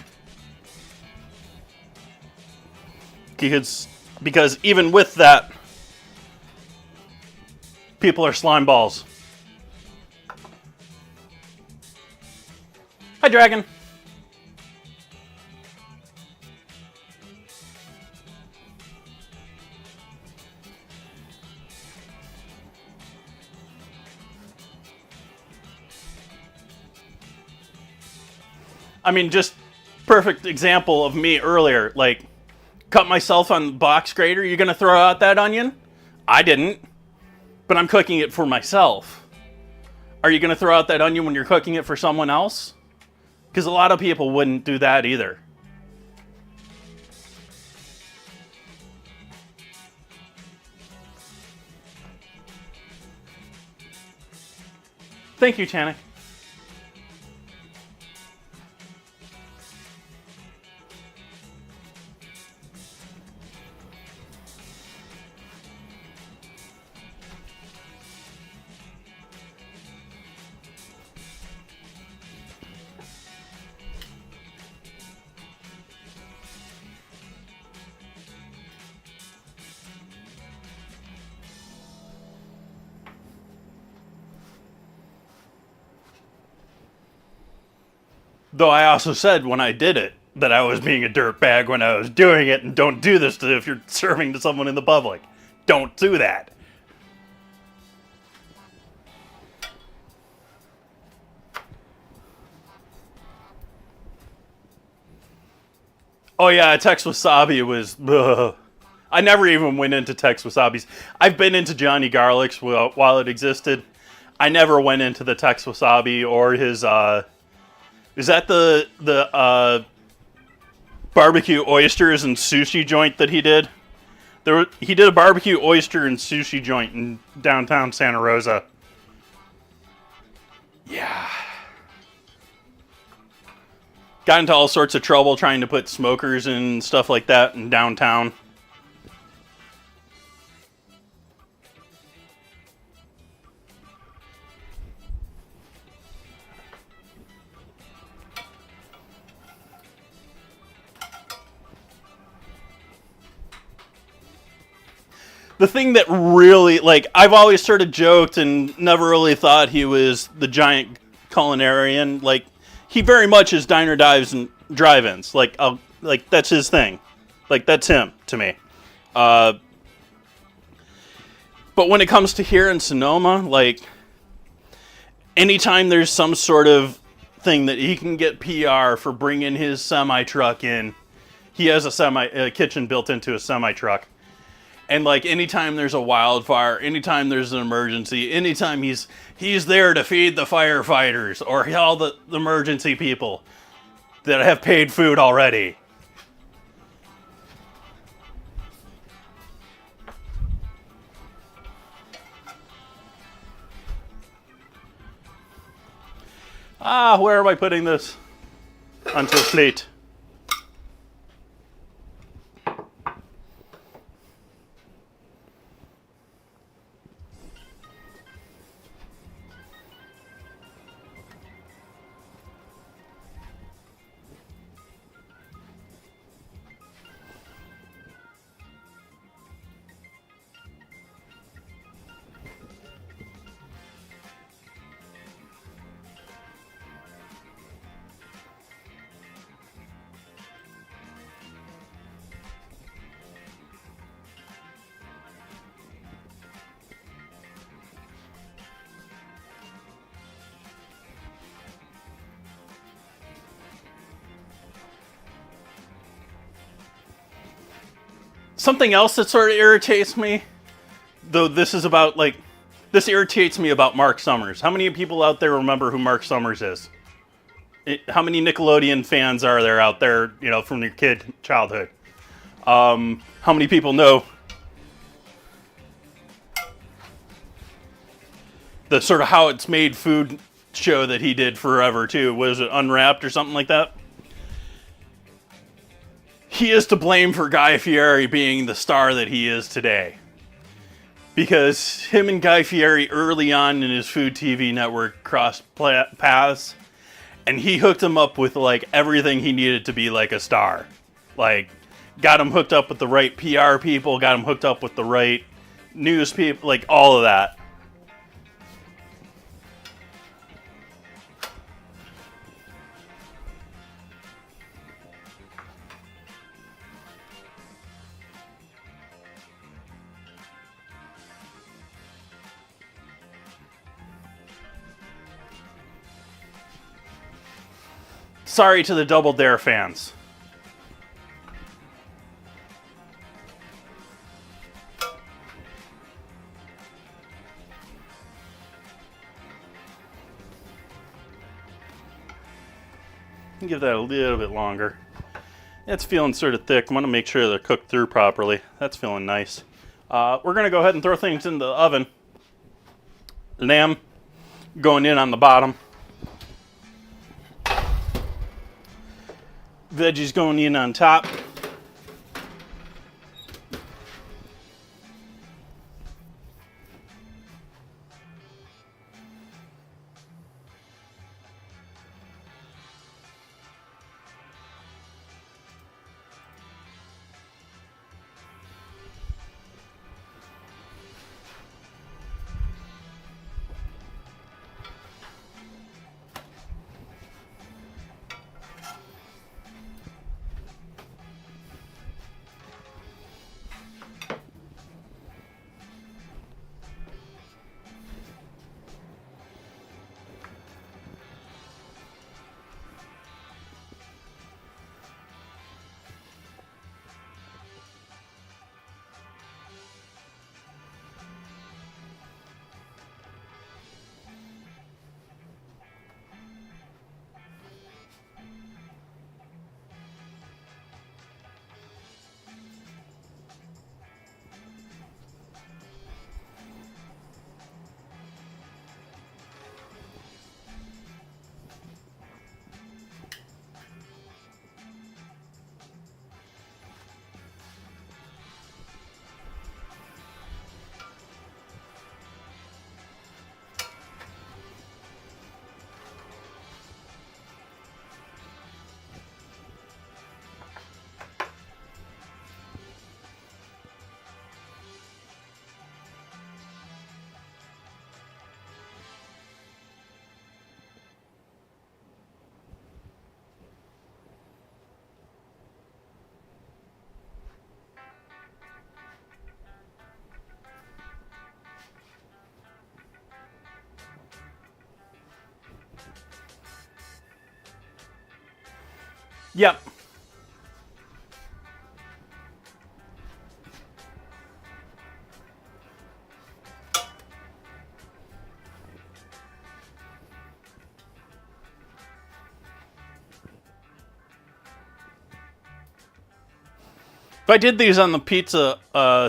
Because even with that, people are slime balls. Hi, Dragon. I mean, just perfect example of me earlier. Like, cut myself on the box grater. You're going to throw out that onion? I didn't. But I'm cooking it for myself. Are you going to throw out that onion when you're cooking it for someone else? Because a lot of people wouldn't do that either. Thank you, Tanik. Though I also said when I did it that I was being a dirtbag when I was doing it, and don't do this if you're serving to someone in the public. Don't do that. Oh yeah, Tex Wasabi was... Ugh. I never even went into Tex Wasabi's. I've been into Johnny Garlic's while it existed. I never went into the Tex Wasabi or his... Is that the barbecue oysters and sushi joint that he did? He did a barbecue oyster and sushi joint in downtown Santa Rosa. Yeah. Got into all sorts of trouble trying to put smokers and stuff like that in downtown. The thing that really, like, I've always sort of joked and never really thought he was the giant culinarian. Like, he very much is diner dives and drive-ins. Like, that's his thing. Like, that's him to me. But when it comes to here in Sonoma, like, anytime there's some sort of thing that he can get PR for bringing his semi-truck in, he has a kitchen built into a semi-truck. And like anytime there's a wildfire, anytime there's an emergency, anytime he's there to feed the firefighters or all the emergency people that have paid food already. Where am I putting this? Onto a plate. Something else that sort of irritates me, though this irritates me about Mark Summers. How many people out there remember who Mark Summers is? How many Nickelodeon fans are there out there, from your childhood? How many people know the sort of How It's Made food show that he did forever, too? Was it Unwrapped or something like that? He is to blame for Guy Fieri being the star that he is today. because him and Guy Fieri early on in his food TV network crossed paths, and he hooked him up with like everything he needed to be like a star. Like, got him hooked up with the right PR people, got him hooked up with the right news people, like all of that. Sorry to the Double Dare fans. Give that a little bit longer. It's feeling sort of thick. I'm going to make sure they're cooked through properly. That's feeling nice. We're going to go ahead and throw things in the oven. Lamb going in on the bottom. Veggies going in on top. Yep. If I did these on the pizza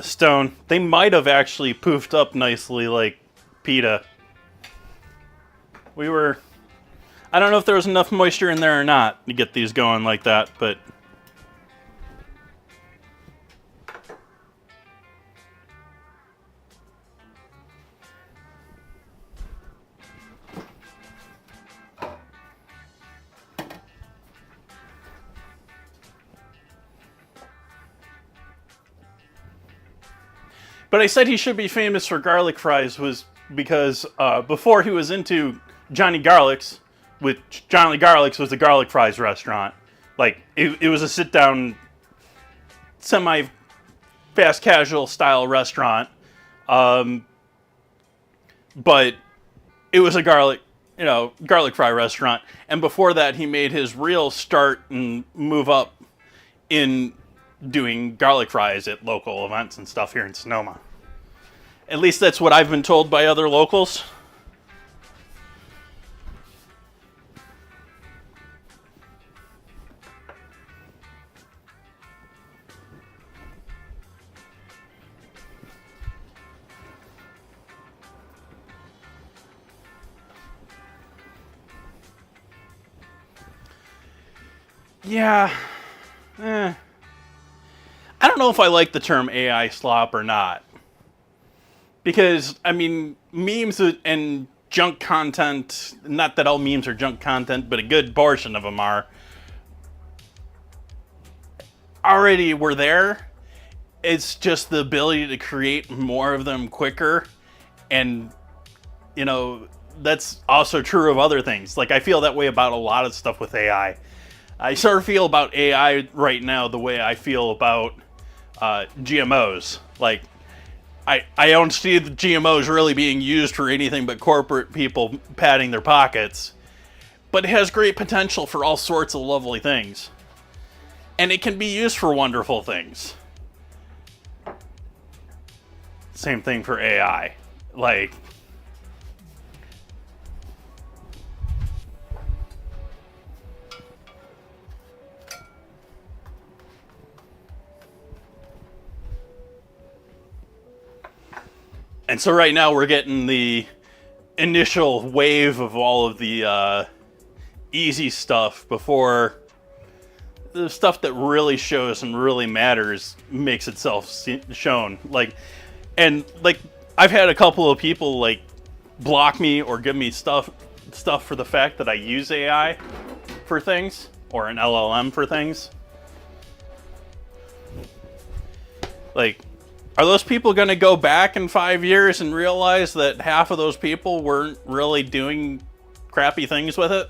stone, they might have actually poofed up nicely like pita. I don't know if there was enough moisture in there or not to get these going like that, but I said he should be famous for garlic fries was because before he was into Johnny Garlic's, which Johnny Garlic's was a garlic fries restaurant. Like, it was a sit-down, semi-fast casual style restaurant. But it was a garlic fry restaurant. And before that, he made his real start and move up in doing garlic fries at local events and stuff here in Sonoma. At least that's what I've been told by other locals. Yeah. I don't know if I like the term AI slop or not. Because, I mean, memes and junk content, not that all memes are junk content, but a good portion of them are, already were there. It's just the ability to create more of them quicker. And, you know, that's also true of other things. Like, I feel that way about a lot of stuff with AI. I sort of feel about AI right now the way I feel about GMOs. Like, I don't see the GMOs really being used for anything but corporate people padding their pockets. But it has great potential for all sorts of lovely things. And it can be used for wonderful things. Same thing for AI. Like, and so right now we're getting the initial wave of all of the easy stuff before the stuff that really shows and really matters makes itself shown. Like, and like, I've had a couple of people like block me or give me stuff for the fact that I use AI for things or an LLM for things. Like, are those people going to go back in 5 years and realize that half of those people weren't really doing crappy things with it?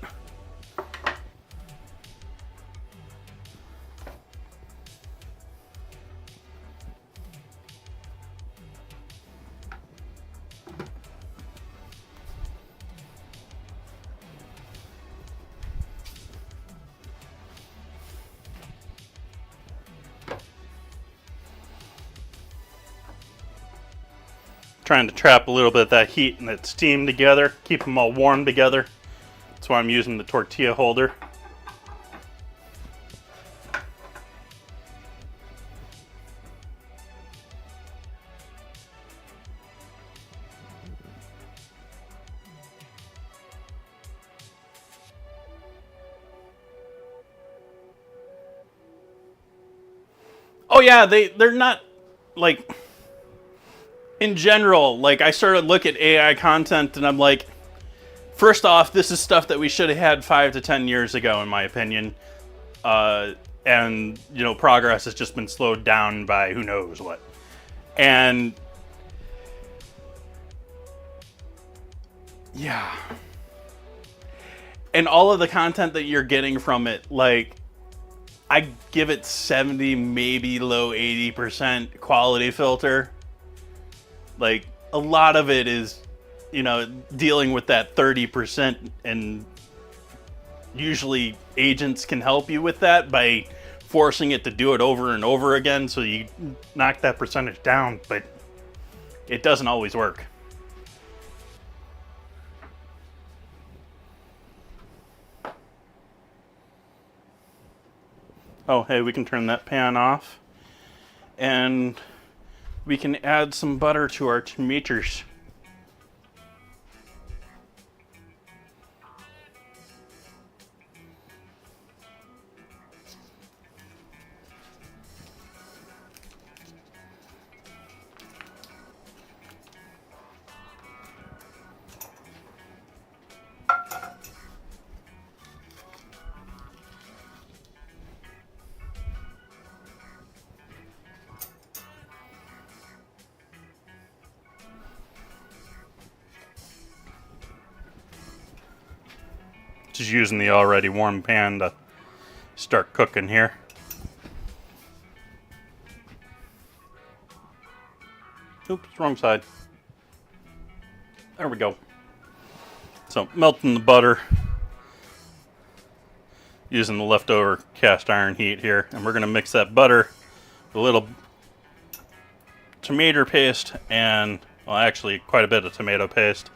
Trying to trap a little bit of that heat and that steam together, keep them all warm together. That's why I'm using the tortilla holder. Oh yeah, they're not, like, in general, like, I sort of look at AI content and I'm like, first off, this is stuff that we should have had 5 to 10 years ago, in my opinion. And, you know, progress has just been slowed down by who knows what. And, yeah. And all of the content that you're getting from it, like, I give it 70, maybe low 80% quality filter. Like, a lot of it is, you know, dealing with that 30%, and usually agents can help you with that by forcing it to do it over and over again, so you knock that percentage down, but it doesn't always work. Oh, hey, we can turn that pan off, and we can add some butter to our tomatoes. Just using the already warm pan to start cooking here. Oops, wrong side. There we go. So, melting the butter using the leftover cast iron heat here, and we're going to mix that butter with a little tomato paste and, well, actually quite a bit of tomato paste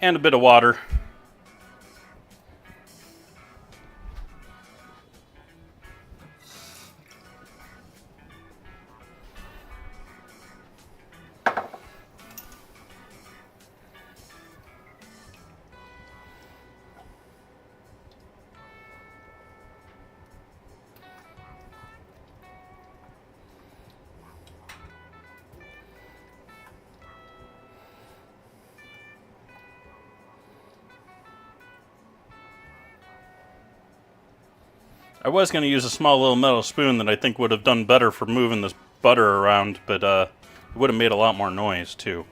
and a bit of water. I was going to use a small little metal spoon that I think would have done better for moving this butter around, but it would have made a lot more noise too.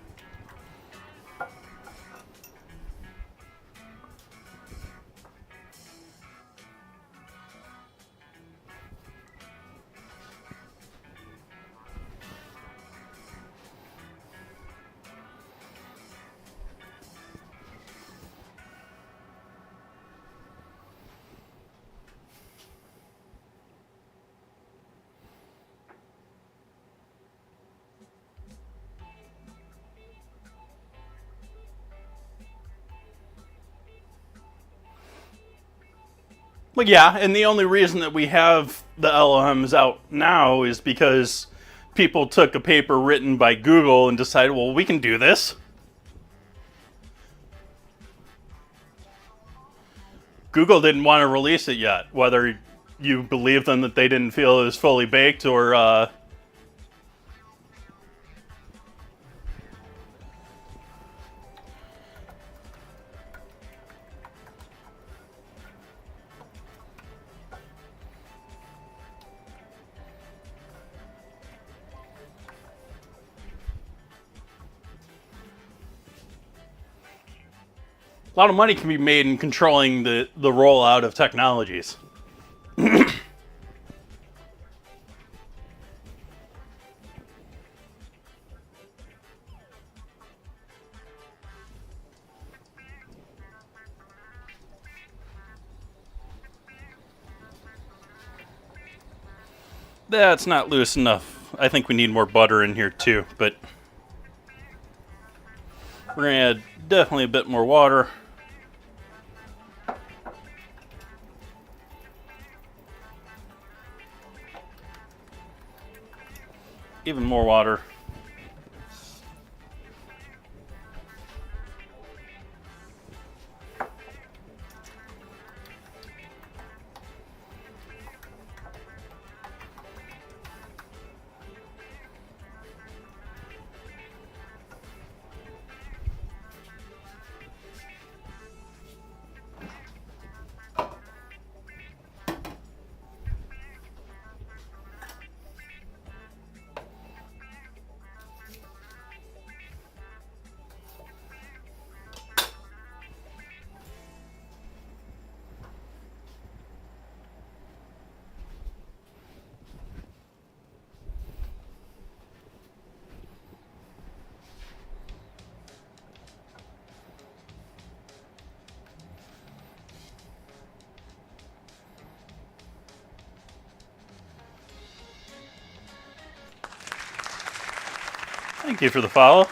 Well, yeah, and the only reason that we have the LLMs out now is because people took a paper written by Google and decided, well, we can do this. Google didn't want to release it yet, whether you believe them that they didn't feel it was fully baked or a lot of money can be made in controlling the rollout of technologies. That's not loose enough. I think we need more butter in here too, but we're going to add definitely a bit more water. Even more water. Thank you for the follow.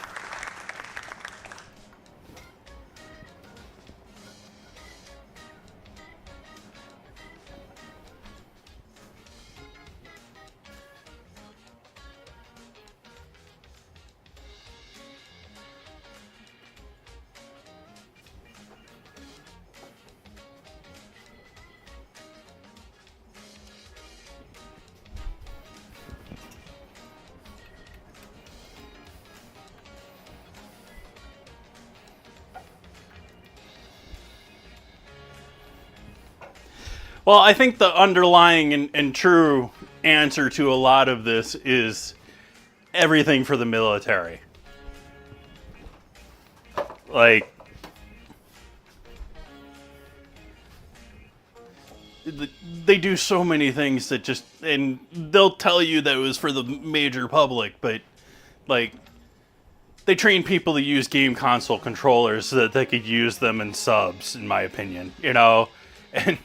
Well, I think the underlying and true answer to a lot of this is everything for the military. Like, they do so many things that just, and they'll tell you that it was for the major public, but like, they train people to use game console controllers so that they could use them in subs, in my opinion, you know? And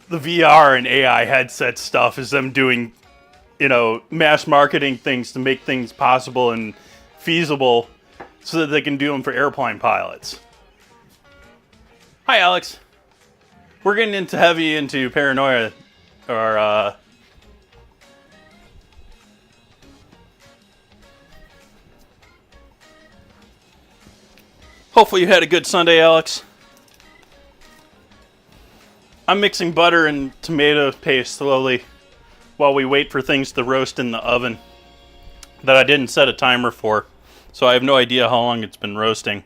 the VR and AI headset stuff is them doing, you know, mass marketing things to make things possible and feasible so that they can do them for airplane pilots. Hi, Alex. We're getting heavy into paranoia, or hopefully you had a good Sunday, Alex. I'm mixing butter and tomato paste slowly while we wait for things to roast in the oven that I didn't set a timer for, so I have no idea how long it's been roasting.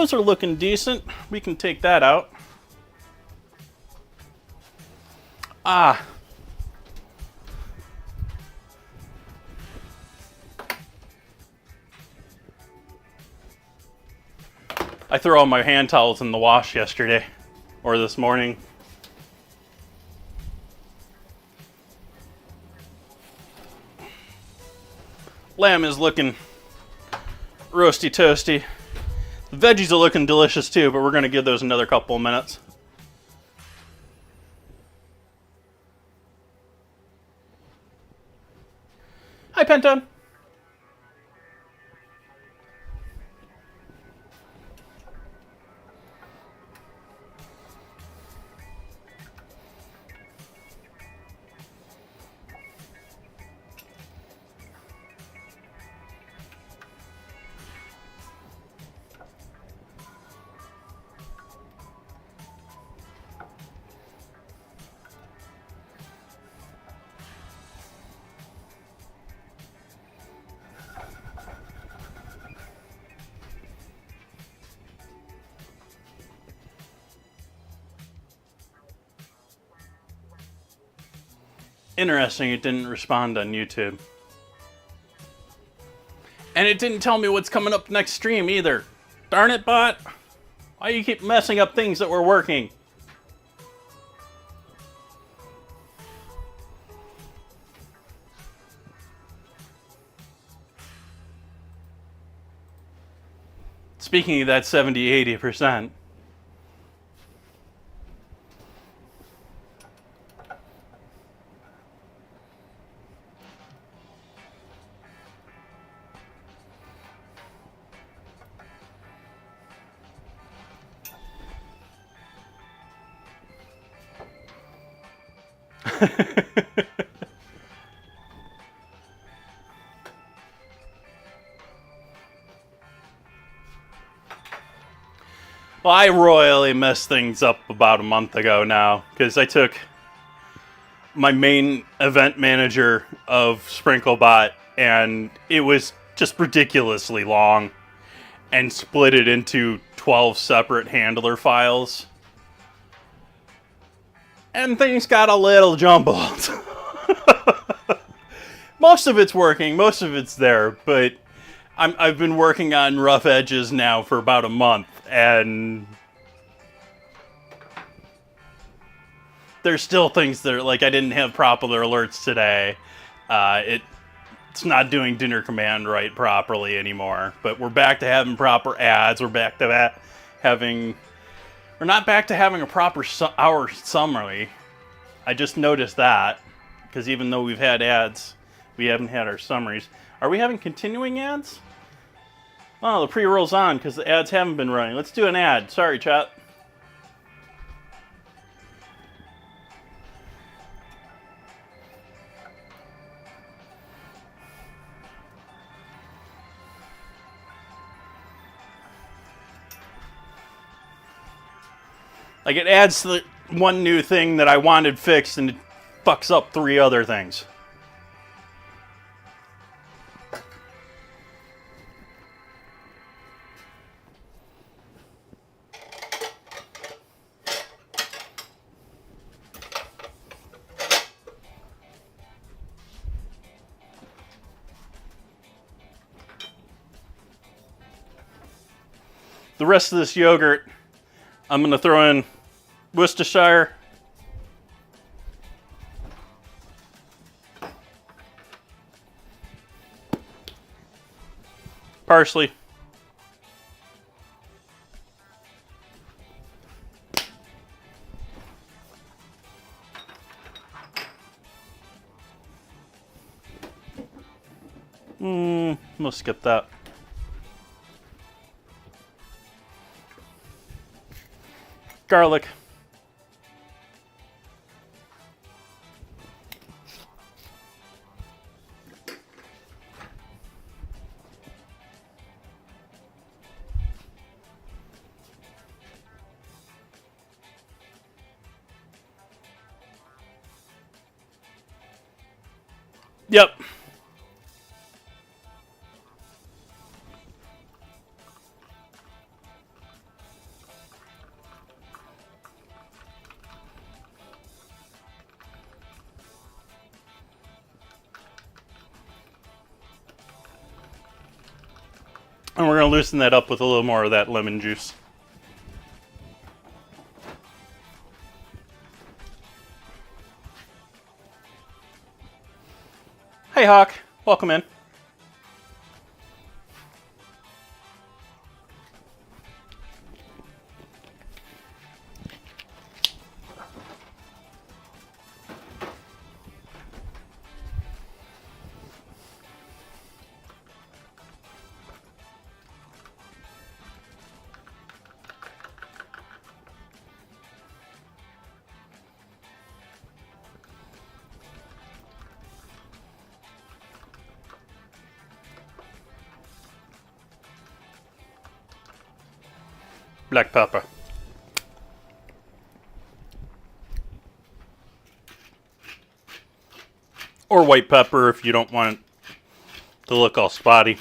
those are looking decent. We can take that out. I threw all my hand towels in the wash yesterday, or this morning. Lamb is looking roasty toasty. The veggies are looking delicious too, but we're going to give those another couple of minutes. Hi, Penton. Interesting, it didn't respond on YouTube. And it didn't tell me what's coming up next stream either. Darn it, bot. Why do you keep messing up things that were working? Speaking of that 70-80%. Well, I royally messed things up about a month ago now, because I took my main event manager of SprinkleBot, and it was just ridiculously long, and split it into 12 separate handler files. And things got a little jumbled. Most of it's working, most of it's there, but I've been working on rough edges now for about a month, and there's still things that are, like, I didn't have proper alerts today. It's not doing dinner command right properly anymore, but we're back to having proper ads. We're back to that we're not back to having a proper hour summary. I just noticed that, because even though we've had ads, we haven't had our summaries. Are we having continuing ads? Oh, the pre-roll's on because the ads haven't been running. Let's do an ad. Sorry, chat. Like, it adds the one new thing that I wanted fixed, and it fucks up 3 other things. The rest of this yogurt, I'm going to throw in Worcestershire, parsley, we'll skip that. Garlic. Yep. And we're going to loosen that up with a little more of that lemon juice. Hey Hawk, welcome in. Black pepper. Or white pepper if you don't want it to look all spotty.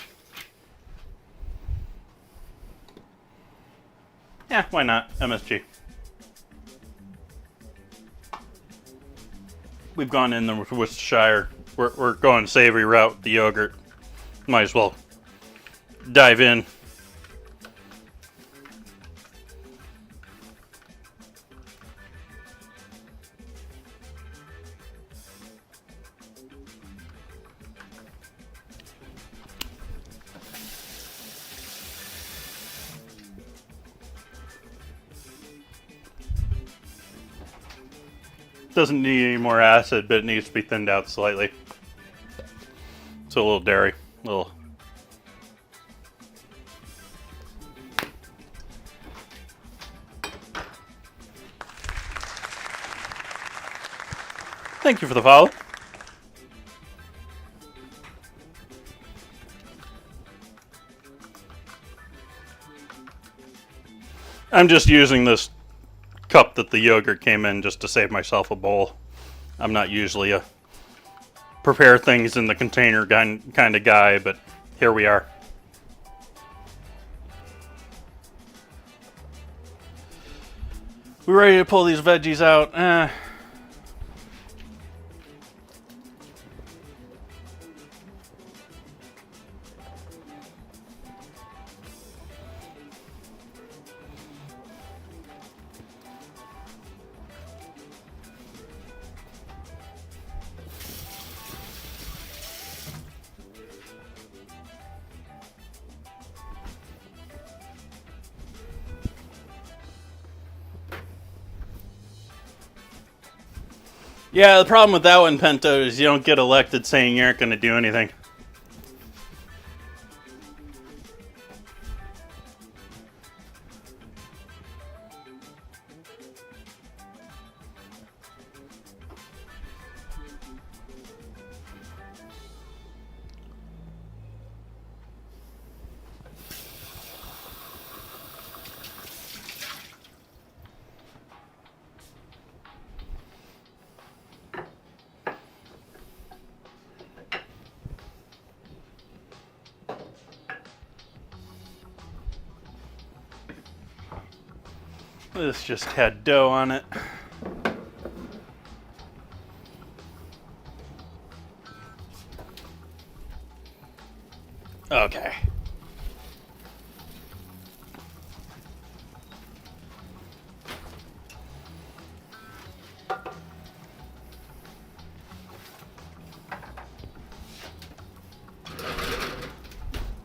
Yeah, why not? MSG. We've gone in there with Worcestershire. We're going savory route with the yogurt. Might as well dive in. Doesn't need any more acid, but it needs to be thinned out slightly. So a little dairy, a little. Thank you for the follow. I'm just using this cup that the yogurt came in just to save myself a bowl. I'm not usually a prepare things in the container kind of guy, but here we are. We ready to pull these veggies out? Yeah, the problem with that one, Pinto, is you don't get elected saying you aren't going to do anything. This just had dough on it. Okay.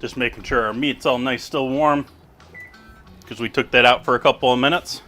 Just making sure our meat's all nice, still warm, because we took that out for a couple of minutes.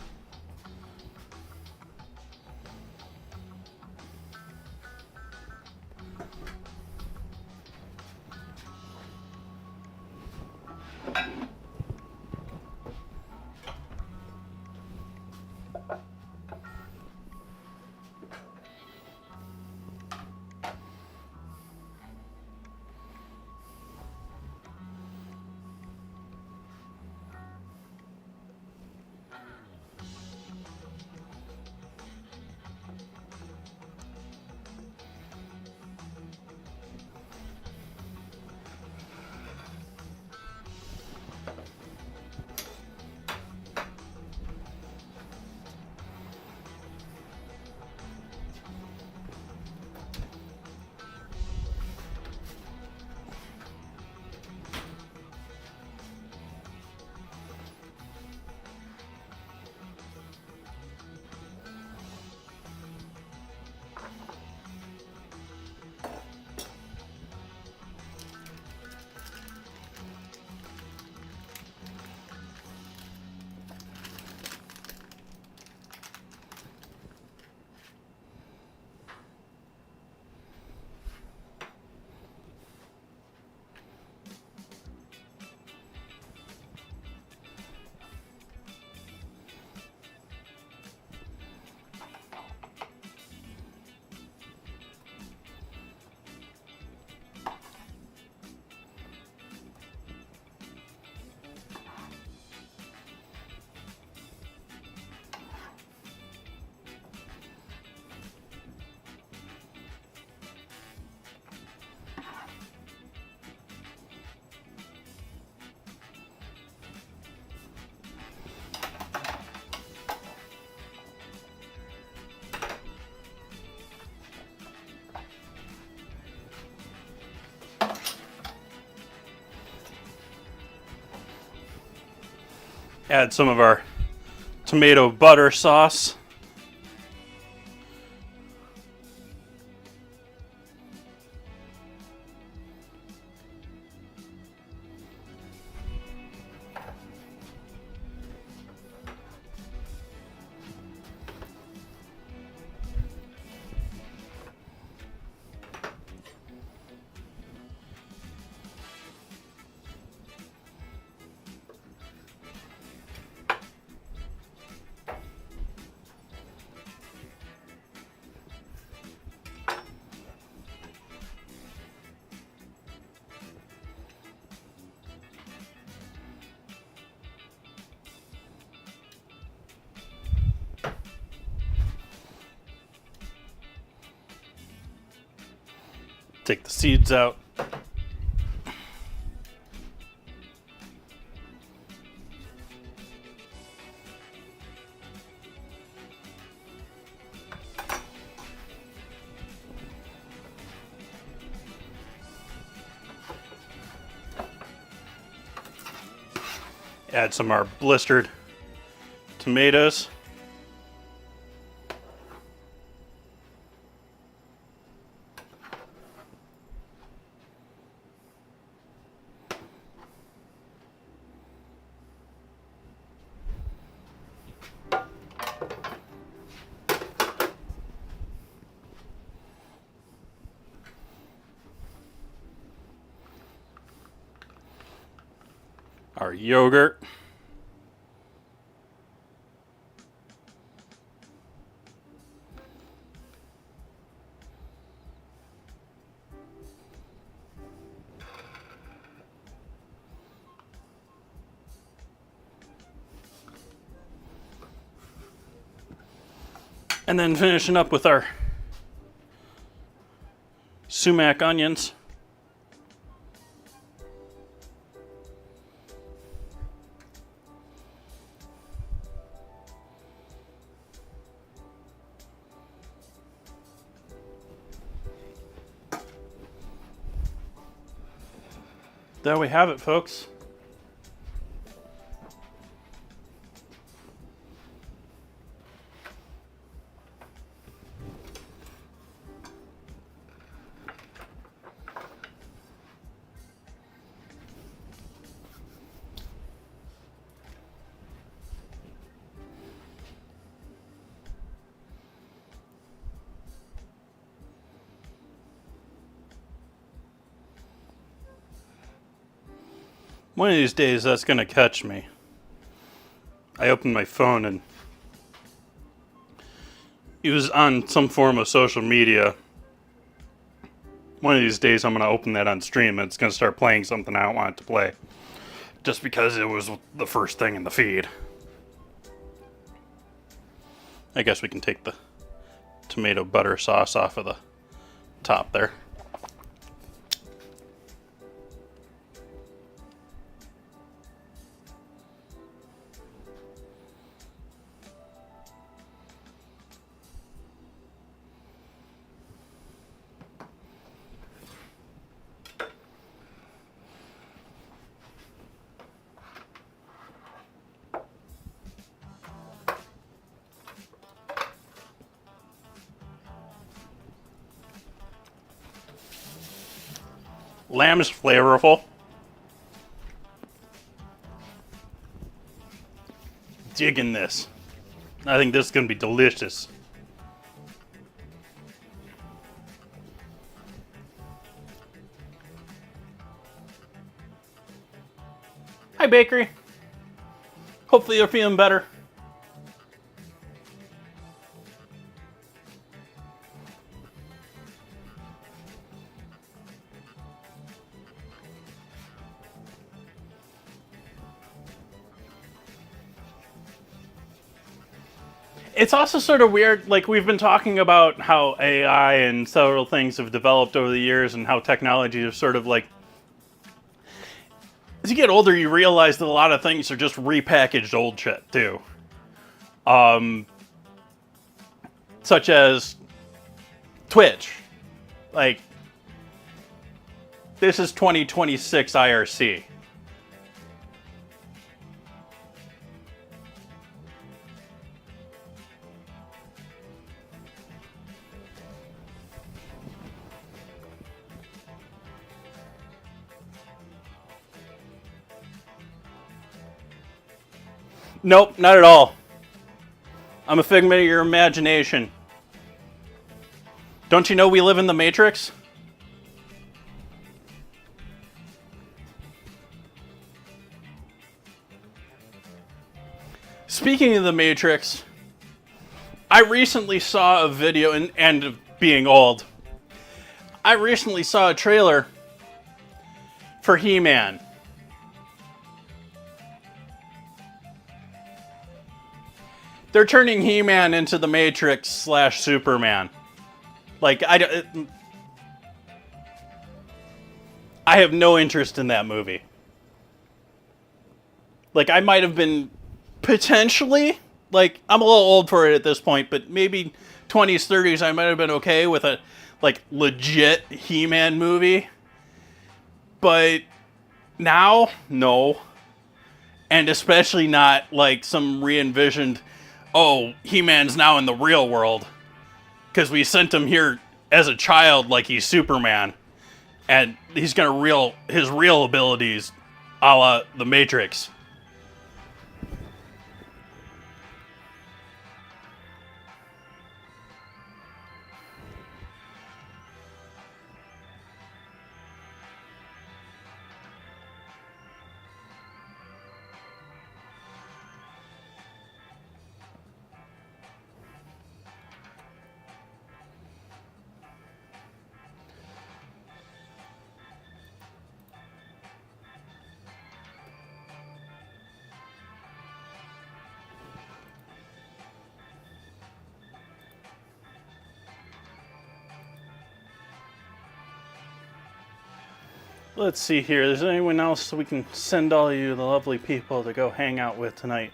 Add some of our tomato butter sauce. Take the seeds out. Add some of our blistered tomatoes. Our yogurt. And then finishing up with our sumac onions. There we have it, folks. One of these days that's going to catch me. I opened my phone and it was on some form of social media. One of these days I'm going to open that on stream and it's going to start playing something I don't want it to play. Just because it was the first thing in the feed. I guess we can take the tomato butter sauce off of the top there. Lamb is flavorful. Digging this. I think this is going to be delicious. Hi, bakery. Hopefully you're feeling better. It's also sort of weird, like we've been talking about how AI and several things have developed over the years and how technology is sort of like, as you get older, you realize that a lot of things are just repackaged old shit too. Such as Twitch. Like, this is 2026 IRC. Nope, not at all. I'm a figment of your imagination. Don't you know we live in the Matrix? Speaking of the Matrix, I recently saw a video, and being old, I recently saw a trailer for He-Man. They're turning He-Man into the Matrix / Superman. Like, I have no interest in that movie. Like, I might have been potentially, like, I'm a little old for it at this point, but maybe 20s, 30s, I might have been okay with a, like, legit He-Man movie. But now, no. And especially not, like, some re-envisioned, oh, He-Man's now in the real world. Because we sent him here as a child like he's Superman. And he's going to real his real abilities a la the Matrix. Let's see here. Is there anyone else we can send all you the lovely people to go hang out with tonight?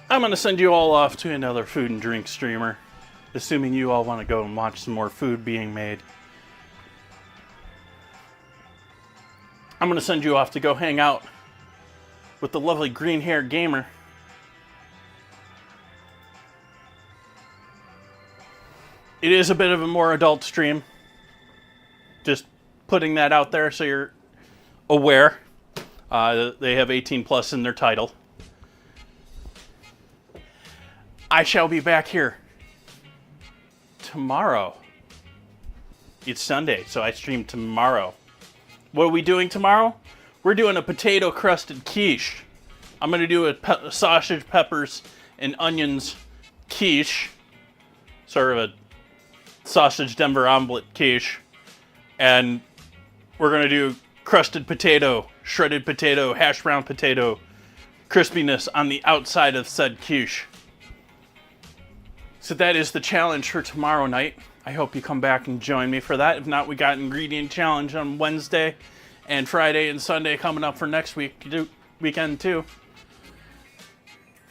I'm going to send you all off to another food and drink streamer, assuming you all want to go and watch some more food being made. I'm going to send you off to go hang out with the lovely green-haired gamer. It is a bit of a more adult stream. Just putting that out there so you're aware. They have 18 plus in their title. I shall be back here tomorrow. It's Sunday, so I stream tomorrow. What are we doing tomorrow? We're doing a potato crusted quiche. I'm going to do a sausage, peppers, and onions quiche. Sort of a sausage Denver omelet quiche. And we're going to do crusted potato, shredded potato, hash brown potato, crispiness on the outside of said quiche. So that is the challenge for tomorrow night. I hope you come back and join me for that. If not, we got ingredient challenge on Wednesday and Friday and Sunday coming up for next weekend too.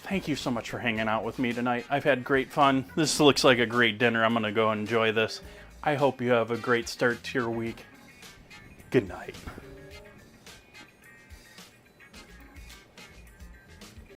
Thank you so much for hanging out with me tonight. I've had great fun. This looks like a great dinner. I'm going to go enjoy this. I hope you have a great start to your week. Good night.